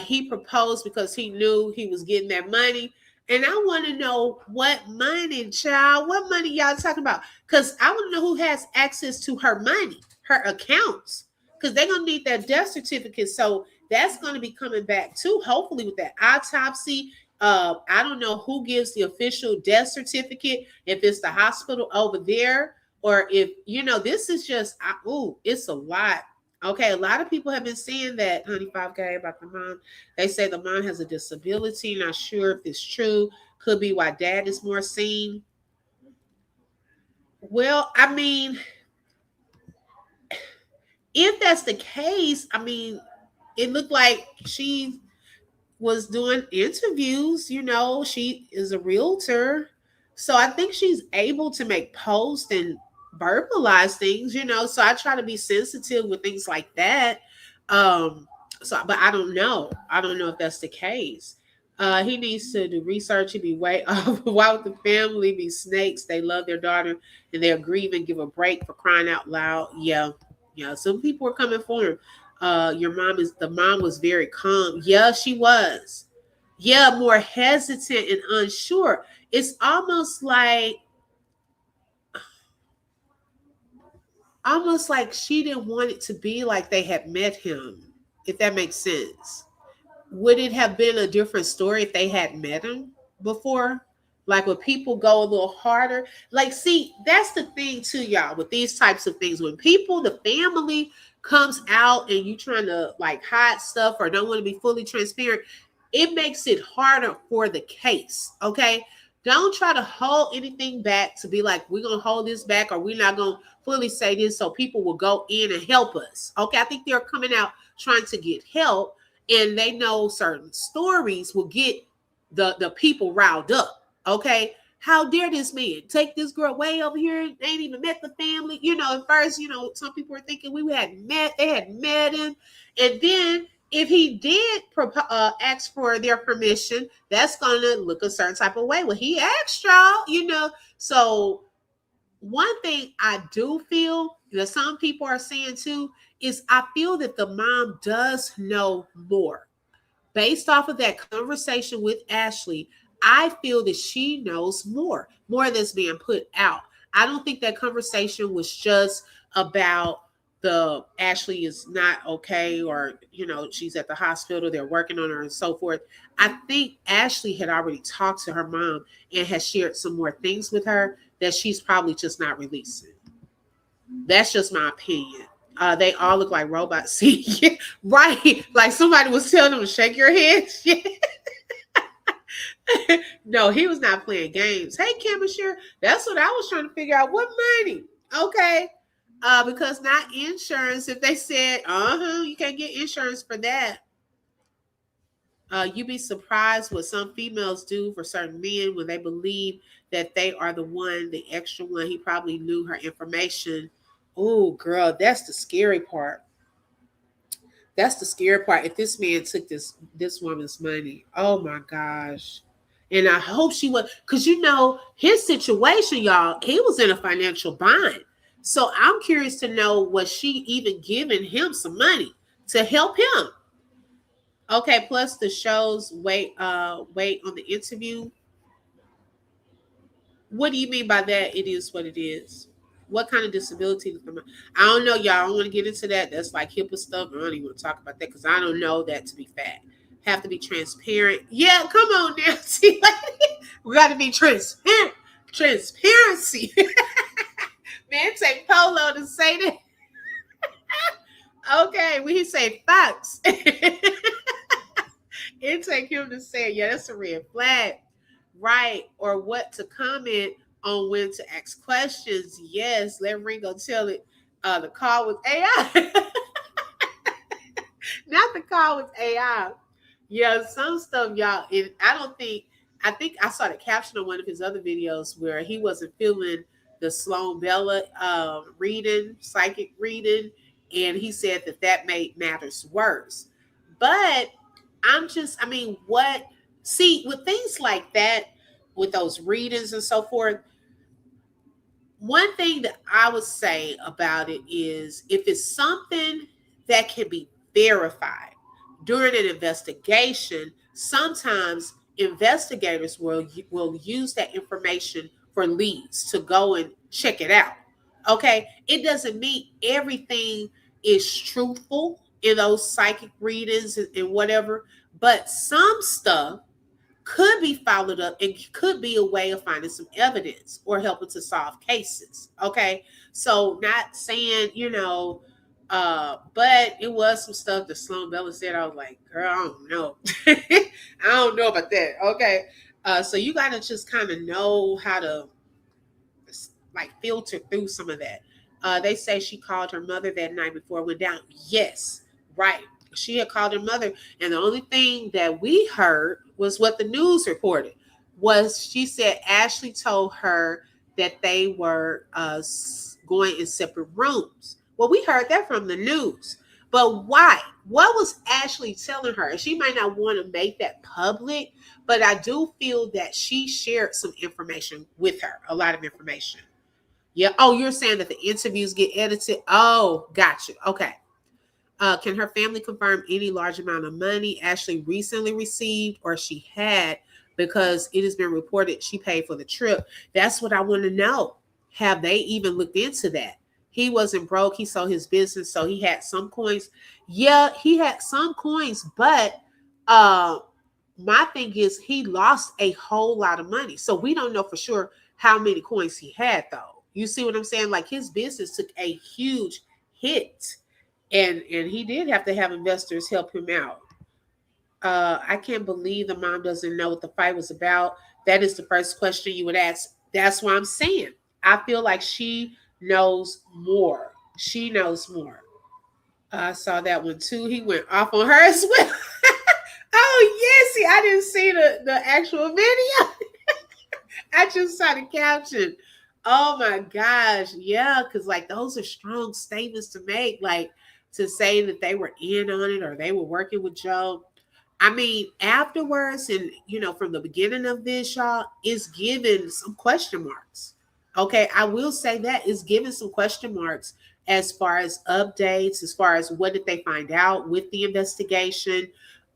[SPEAKER 2] He proposed because he knew he was getting that money. And I want to know what money, child. What money y'all talking about? Because I want to know who has access to her money, her accounts. Because they're going to need that death certificate. So that's going to be coming back too, hopefully, with that autopsy. I don't know who gives the official death certificate, if it's the hospital over there, or if, this is just, it's a lot. Okay, a lot of people have been saying that, Honey 5K, about the mom. They say the mom has a disability. Not sure if it's true. Could be why dad is more seen. Well, I mean, if that's the case, I mean, it looked like she was doing interviews. She is a realtor. So I think she's able to make posts and verbalize things, so I try to be sensitive with things like that. But I don't know if that's the case. He needs to do research and be way off. Why would the family be snakes? They love their daughter and they're grieving. Give a break for crying out loud. Yeah, yeah. Some people are coming for him. The mom was very calm. Yeah, she was. Yeah, more hesitant and unsure. It's almost like she didn't want it to be like they had met him, if that makes sense. Would it have been a different story if they had met him before? Like, would people go a little harder? Like, see, that's the thing too, y'all, with these types of things. When the family comes out and you trying to like hide stuff or don't want to be fully transparent, it makes it harder for the case. Okay. Don't try to hold anything back to be like, we're going to hold this back or we're not going to fully say this so people will go in and help us. Okay. I think they're coming out trying to get help and they know certain stories will get the people riled up. Okay. How dare this man take this girl way over here? They ain't even met the family. At first, some people were thinking they had met him. And then if he did ask for their permission, that's going to look a certain type of way. Well, he asked y'all. So one thing I do feel that some people are saying too is I feel that the mom does know more. Based off of that conversation with Ashlee, I feel that she knows more that's being put out. I don't think that conversation was just about the Ashlee is not okay or, she's at the hospital, they're working on her and so forth. I think Ashlee had already talked to her mom and has shared some more things with her that she's probably just not releasing. That's just my opinion. They all look like robots. See, right? Like somebody was telling them to shake your head. No, he was not playing games. Hey, Camasher, that's what I was trying to figure out. What money? Okay. Because not insurance. If they said, you can't get insurance for that. You'd be surprised what some females do for certain men when they believe that they are the extra one. He probably knew her information. Oh, girl, that's the scary part. That's the scary part. If this man took this woman's money, oh my gosh. And I hope she was, because his situation, y'all, he was in a financial bind. So I'm curious to know, was she even giving him some money to help him? Okay, plus the show's wait on the interview. What do you mean by that? It is what it is. What kind of disability? I don't know, y'all. I don't want to get into that. That's like HIPAA stuff. I don't even want to talk about that because I don't know that to be fact. Have to be transparent. Yeah, come on now. See, we got to be transparent. Transparency. Man, take Polo to say that. Okay, when he say facts, it take him to say, yeah, that's a red flag. Right, or what to comment on when to ask questions. Yes, let Ringo tell it. The call with AI. Not the call with AI. Yeah, some stuff, y'all. I think I saw the caption on one of his other videos where he wasn't feeling the Sloan Bella psychic reading, and he said that made matters worse. But with things like that, with those readings and so forth, one thing that I would say about it is if it's something that can be verified during an investigation, sometimes investigators will use that information for leads to go and check it out. Okay, it doesn't mean everything is truthful in those psychic readings and whatever, but some stuff could be followed up and could be a way of finding some evidence or helping to solve cases. Okay, so not saying but it was some stuff that Sloan Bella said. I was like, girl, I don't know. I don't know about that. Okay, so you got to just kind of know how to filter through some of that. They say she called her mother that night before it went down. Yes, right. She had called her mother, and the only thing that we heard was what the news reported. She said Ashlee told her that they were going in separate rooms. Well, we heard that from the news, But why? What was Ashlee telling her? She might not want to make that public, but I do feel that she shared some information with her, a lot of information. Yeah. Oh, you're saying that the interviews get edited? Oh, gotcha. Okay. Can her family confirm any large amount of money Ashlee recently received or she had, because it has been reported she paid for the trip? That's what I want to know. Have they even looked into that? He wasn't broke. He sold his business, so he had some coins. Yeah, he had some coins, but my thing is he lost a whole lot of money. So we don't know for sure how many coins he had, though. You see what I'm saying? Like, his business took a huge hit. And he did have to have investors help him out. I can't believe the mom doesn't know what the fight was about. That is the first question you would ask. That's what I'm saying. I feel like she knows more. She knows more. I saw that one too. He went off on her as well. Oh, yes. See, I didn't see the actual video. I just saw the caption. Oh my gosh. Yeah, because like those are strong statements to make. Like, to say that they were in on it or they were working with Joe. I mean, afterwards, and from the beginning of this, y'all, it's given some question marks. Okay, I will say that it's given some question marks as far as updates, as far as what did they find out with the investigation.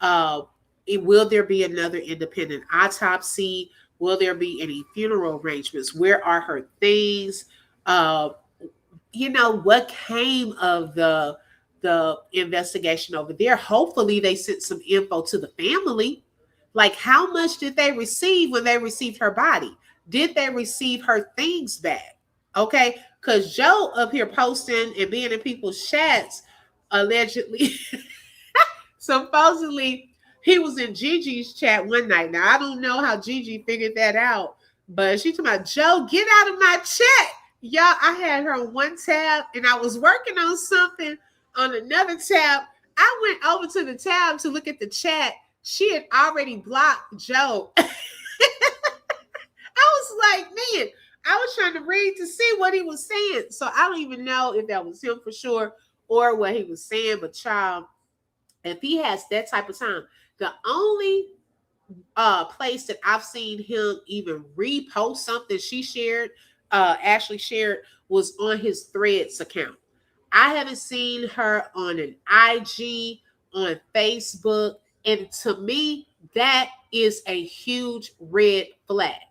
[SPEAKER 2] Will there be another independent autopsy? Will there be any funeral arrangements? Where are her things? What came of the investigation over there? Hopefully they sent some info to the family. Like, how much did they receive when they received her body? Did they receive her things back? Okay, because Joe up here posting and being in people's chats, allegedly, supposedly he was in Gigi's chat one night. Now, I don't know how Gigi figured that out, but she told me, Joe, get out of my chat. Y'all, I had her on one tab and I was working on something on another tab. I went over to the tab to look at the chat. She had already blocked Joe. I was like, man, I was trying to read to see what he was saying. So I don't even know if that was him for sure or what he was saying. But child, if he has that type of time, the only place that I've seen him even repost something she shared, Ashlee shared, was on his Threads account. I haven't seen her on an IG, on Facebook. And to me, that is a huge red flag.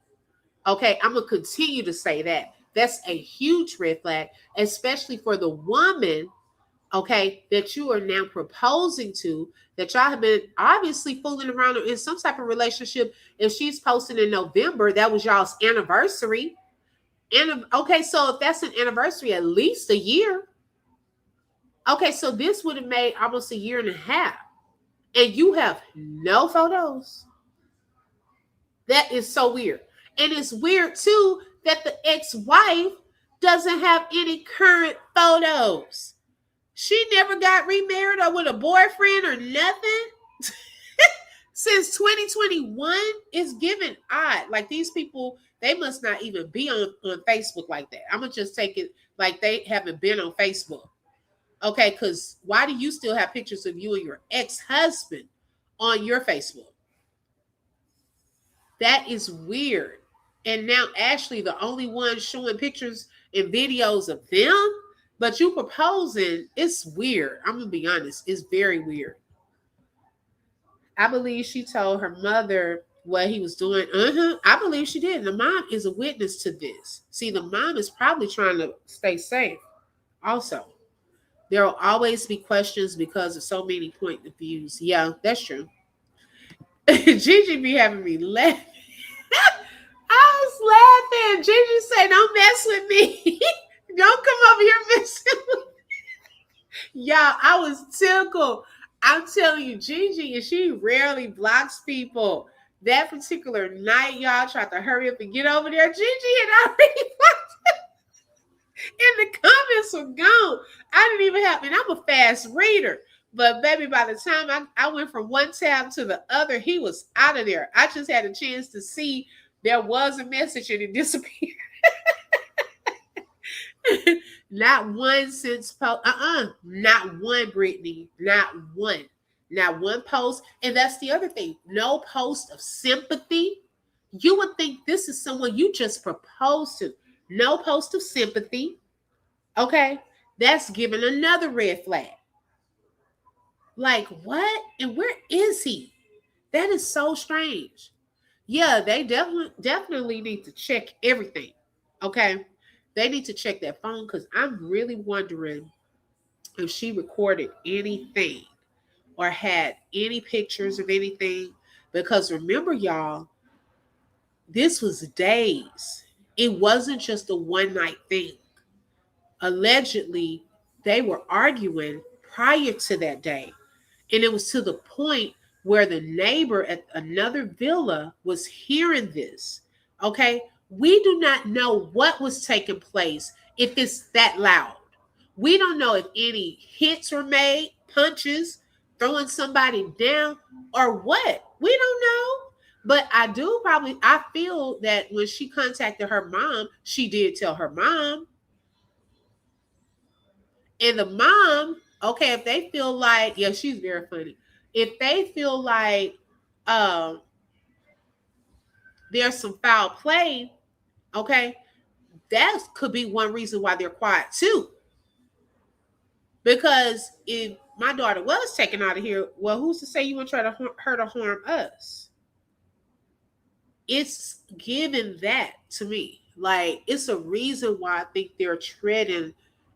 [SPEAKER 2] Okay, I'm going to continue to say that. That's a huge red flag, especially for the woman, okay, that you are now proposing to, that y'all have been obviously fooling around in some type of relationship. If she's posting in November, that was y'all's anniversary. And okay, so if that's an anniversary, at least a year. Okay, so this would have made almost a year and a half. And you have no photos. That is so weird. And it's weird, too, that the ex-wife doesn't have any current photos. She never got remarried or with a boyfriend or nothing. Since 2021, it's given odd. Like, these people, they must not even be on Facebook like that. I'm going to just take it like they haven't been on Facebook. Okay, because why do you still have pictures of you and your ex-husband on your Facebook? That is weird. And now Ashlee, the only one showing pictures and videos of them, but you proposing, it's weird. I'm going to be honest. It's very weird. I believe she told her mother what he was doing. I believe she did. The mom is a witness to this. See, the mom is probably trying to stay safe also. There will always be questions because of so many point of views. Yeah, that's true. Gigi be having me laughing. I was laughing. Gigi said, don't mess with me. Don't come over here messing with me. Y'all, I was tickled. I'm telling you, Gigi, and she rarely blocks people. That particular night, y'all tried to hurry up and get over there. Gigi had already blocked her. And the comments were gone. I didn't even have, and I'm a fast reader. But baby, by the time I went from one tab to the other, he was out of there. I just had a chance to see there was a message and it disappeared. Not one since post. Not one, Brittany. Not one. Not one post. And that's the other thing. No post of sympathy. You would think this is someone you just proposed to. No post of sympathy. Okay. That's giving another red flag. Like, what? And where is he? That is so strange. Yeah, they definitely need to check everything. Okay. They need to check that phone because I'm really wondering if she recorded anything or had any pictures of anything. Because remember, y'all, this was days. It wasn't just a one night thing. Allegedly, they were arguing prior to that day. And it was to the point where the neighbor at another villa was hearing this. Okay. We do not know what was taking place if it's that loud. We don't know if any hits were made, punches, throwing somebody down, or what. We don't know. But I feel that when she contacted her mom, she did tell her mom. And the mom, okay, if they feel like, yeah, she's very funny. If they feel like there's some foul play, okay, that could be one reason why they're quiet too. Because if my daughter was taken out of here, well, who's to say you would try to hurt or harm us? It's given that to me. Like, it's a reason why I think they're treading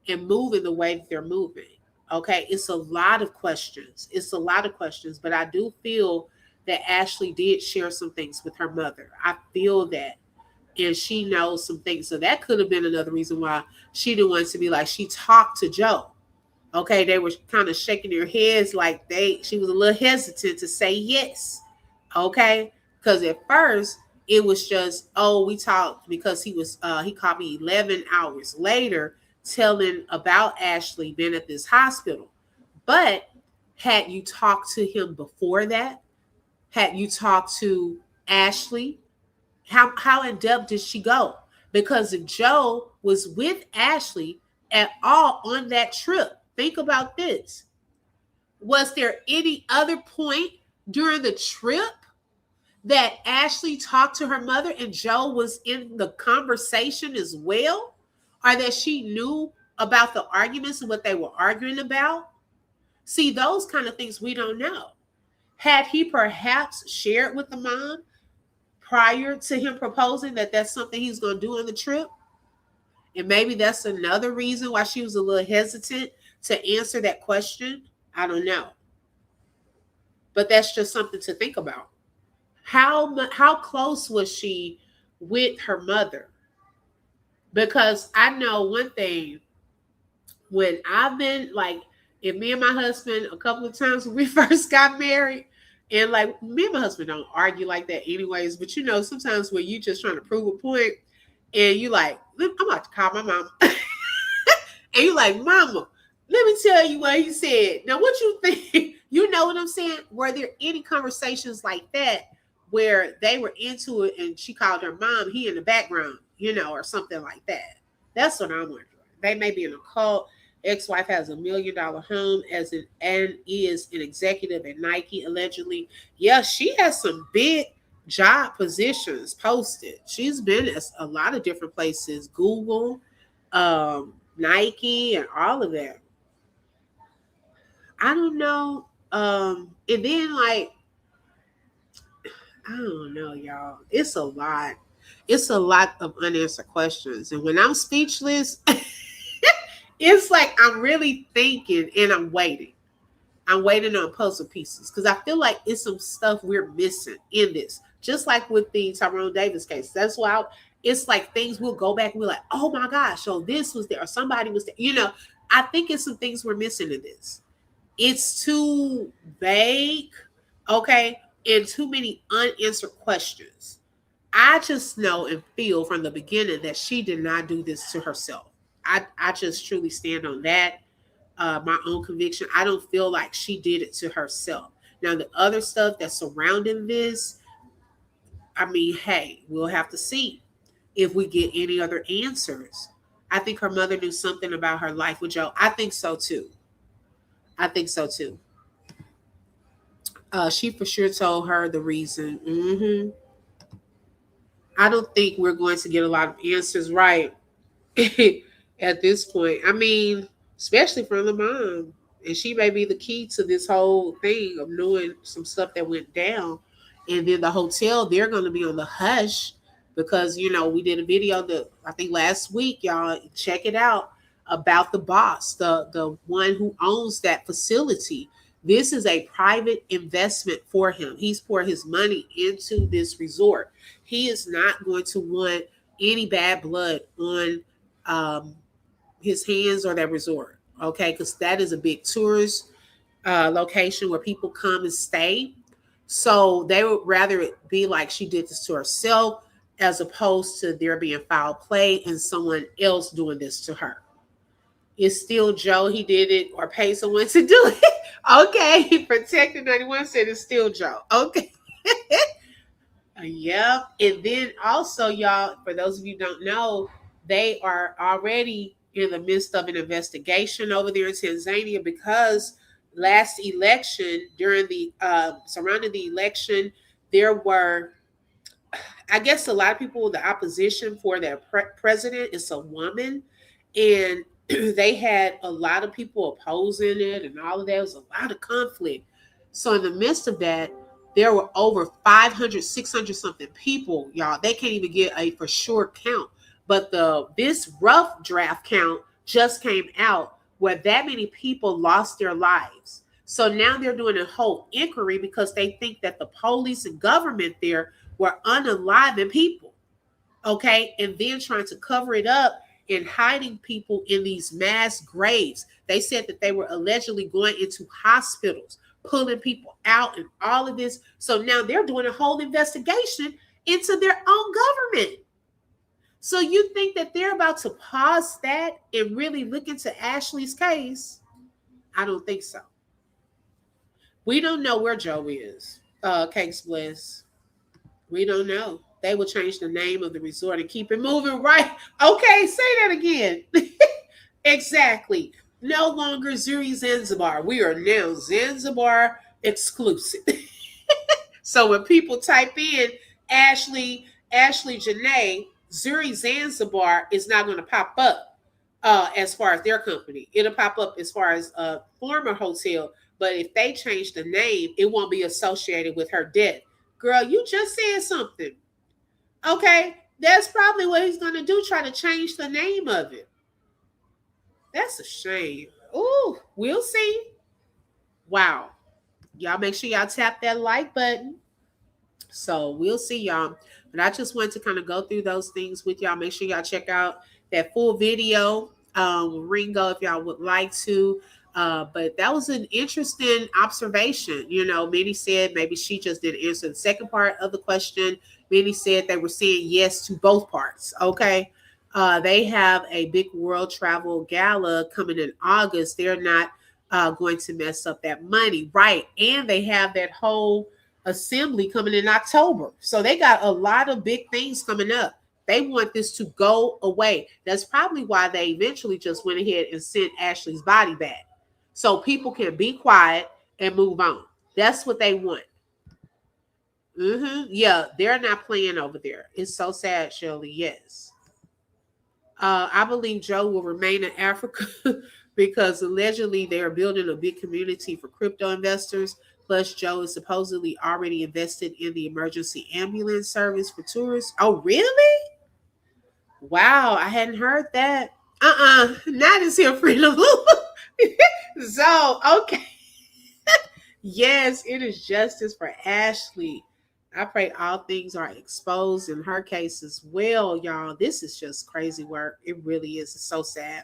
[SPEAKER 2] and moving the way that they're moving. Okay, it's a lot of questions. It's a lot of questions, but I do feel that Ashlee did share some things with her mother. I feel that. And she knows some things. So that could have been another reason why she didn't want to be like, she talked to Joe. Okay, they were kind of shaking their heads like she was a little hesitant to say yes. Okay, because at first it was just, oh, we talked because he called me 11 hours later telling about Ashlee being at this hospital. But had you talked to him before that? Had you talked to Ashlee? How in depth did she go? Because if Joe was with Ashlee at all on that trip, think about this. Was there any other point during the trip that Ashlee talked to her mother and Joe was in the conversation as well? Or that she knew about the arguments and what they were arguing about? See, those kind of things we don't know. Had he perhaps shared with the mom prior to him proposing that that's something he's going to do on the trip? And maybe that's another reason why she was a little hesitant to answer that question. I don't know. But that's just something to think about. How close was she with her mother? Because I know one thing, when I've been like, if me and my husband, a couple of times when we first got married, and like me and my husband don't argue like that anyways, but you know, sometimes when you just trying to prove a point and you like, I'm about to call my mama. And you like, mama, let me tell you what he said. Now, what you think? You know what I'm saying? Were there any conversations like that where they were into it and she called her mom, he in the background, you know, or something like that? That's what I'm wondering. They may be in a cult. Ex-wife has $1 million home and is an executive at Nike, allegedly. Yeah, she has some big job positions posted. She's been at a lot of different places, Google, Nike, and all of that. I don't know. And then like, I don't know, y'all. It's a lot. It's a lot of unanswered questions. And when I'm speechless, it's like I'm really thinking and I'm waiting. I'm waiting on puzzle pieces because I feel like it's some stuff we're missing in this. Just like with the Tyrone Davis case. That's why it's like things we'll go back and we're like, oh my gosh, so this was there or somebody was there. You know, I think it's some things we're missing in this. It's too vague, okay, and too many unanswered questions. I just know and feel from the beginning that she did not do this to herself. I just truly stand on that, my own conviction. I don't feel like she did it to herself. Now, the other stuff that's surrounding this, I mean, hey, we'll have to see if we get any other answers I think her mother knew something about her life with Joe. I think so too. I think so too. She for sure told her the reason. I don't think we're going to get a lot of answers right at this point. I mean, especially from the mom. And she may be the key to this whole thing of knowing some stuff that went down. And then the hotel, they're going to be on the hush because, we did a video that I think last week, y'all, check it out, about the boss, the one who owns that facility. This is a private investment for him. He's poured his money into this resort. He is not going to want any bad blood on his hands or that resort, okay? Because that is a big tourist location where people come and stay. So they would rather it be like she did this to herself as opposed to there being foul play and someone else doing this to her. It's still Joe. He did it or pay someone to do it. Okay. Protected 91 said it's still Joe. Okay. Yeah. And then also, y'all, for those of you who don't know, they are already in the midst of an investigation over there in Tanzania because last election, during the surrounding the election, there were, I guess, a lot of people, the opposition for their president is a woman, and they had a lot of people opposing it and all of that. It was a lot of conflict. So in the midst of that, there were over 500, 600 something people, y'all. They can't even get a for sure count. But this rough draft count just came out where that many people lost their lives. So now they're doing a whole inquiry because they think that the police and government there were unaliving people, okay? And then trying to cover it up and hiding people in these mass graves. They said that they were allegedly going into hospitals, pulling people out and all of this. So now they're doing a whole investigation into their own government. So you think that they're about to pause that and really look into Ashlee's case? I don't think so. We don't know where Joe is. Cakes Bliss. We don't know. They will change the name of the resort and keep it moving, right? Okay, say that again. Exactly. No longer Zuri Zanzibar. We are now Zanzibar exclusive. So when people type in Ashlee Jenae, Zuri Zanzibar is not going to pop up as far as their company. It'll pop up as far as a former hotel. But if they change the name, it won't be associated with her death. Girl, you just said something. Okay, that's probably what he's going to do, try to change the name of it. That's a shame. Ooh, we'll see. Wow. Y'all make sure y'all tap that like button. So we'll see, y'all. But I just wanted to kind of go through those things with y'all. Make sure y'all check out that full video, Ringo, if y'all would like to. But that was an interesting observation. Many said maybe she just didn't answer the second part of the question. Many said they were saying yes to both parts. Okay. They have a big world travel gala coming in August. They're not going to mess up that money. Right. And they have that whole assembly coming in October. So they got a lot of big things coming up. They want this to go away. That's probably why they eventually just went ahead and sent Ashlee's body back. So people can be quiet and move on. That's what they want. Yeah, they're not playing over there. It's so sad, Shirley. Yes. I believe Joe will remain in Africa because allegedly they are building a big community for crypto investors. Plus, Joe is supposedly already invested in the emergency ambulance service for tourists. Oh, really? Wow, I hadn't heard that. Not is here, Freedom. So, okay. Yes, it is justice for Ashlee. I pray all things are exposed in her case as well, y'all. This is just crazy work. It really is. It's so sad.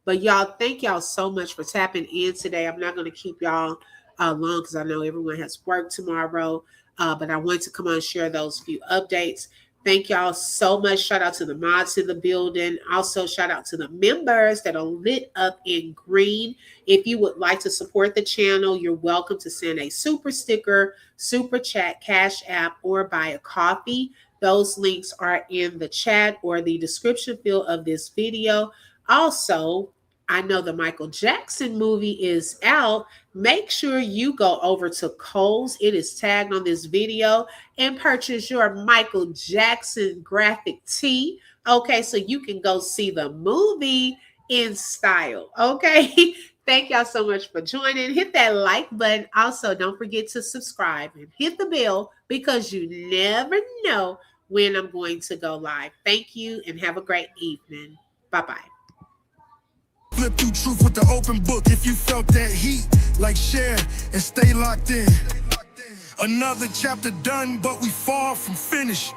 [SPEAKER 2] But y'all, thank y'all so much for tapping in today. I'm not going to keep y'all long because I know everyone has work tomorrow. But I wanted to come on and share those few updates. Thank y'all so much. Shout out to the mods in the building. Also, shout out to the members that are lit up in green. If you would like to support the channel, you're welcome to send a super sticker, super chat, Cash App, or buy a coffee. Those links are in the chat or the description field of this video. Also, I know the Michael Jackson movie is out. Make sure you go over to Kohl's. It is tagged on this video and purchase your Michael Jackson graphic tee. Okay, so you can go see the movie in style. Okay, thank y'all so much for joining. Hit that like button. Also, don't forget to subscribe and hit the bell because you never know when I'm going to go live. Thank you and have a great evening. Bye-bye.
[SPEAKER 1] Flip through truth with the open book. If you felt that heat, like share and stay locked in. Another chapter done, but we far from finished.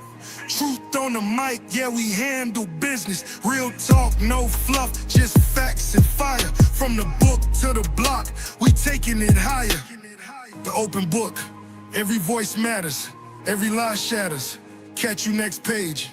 [SPEAKER 1] Truth on the mic, yeah, we handle business. Real talk, no fluff, just facts and fire. From the book to the block, we taking it higher. The open book, every voice matters, every lie shatters. Catch you next page.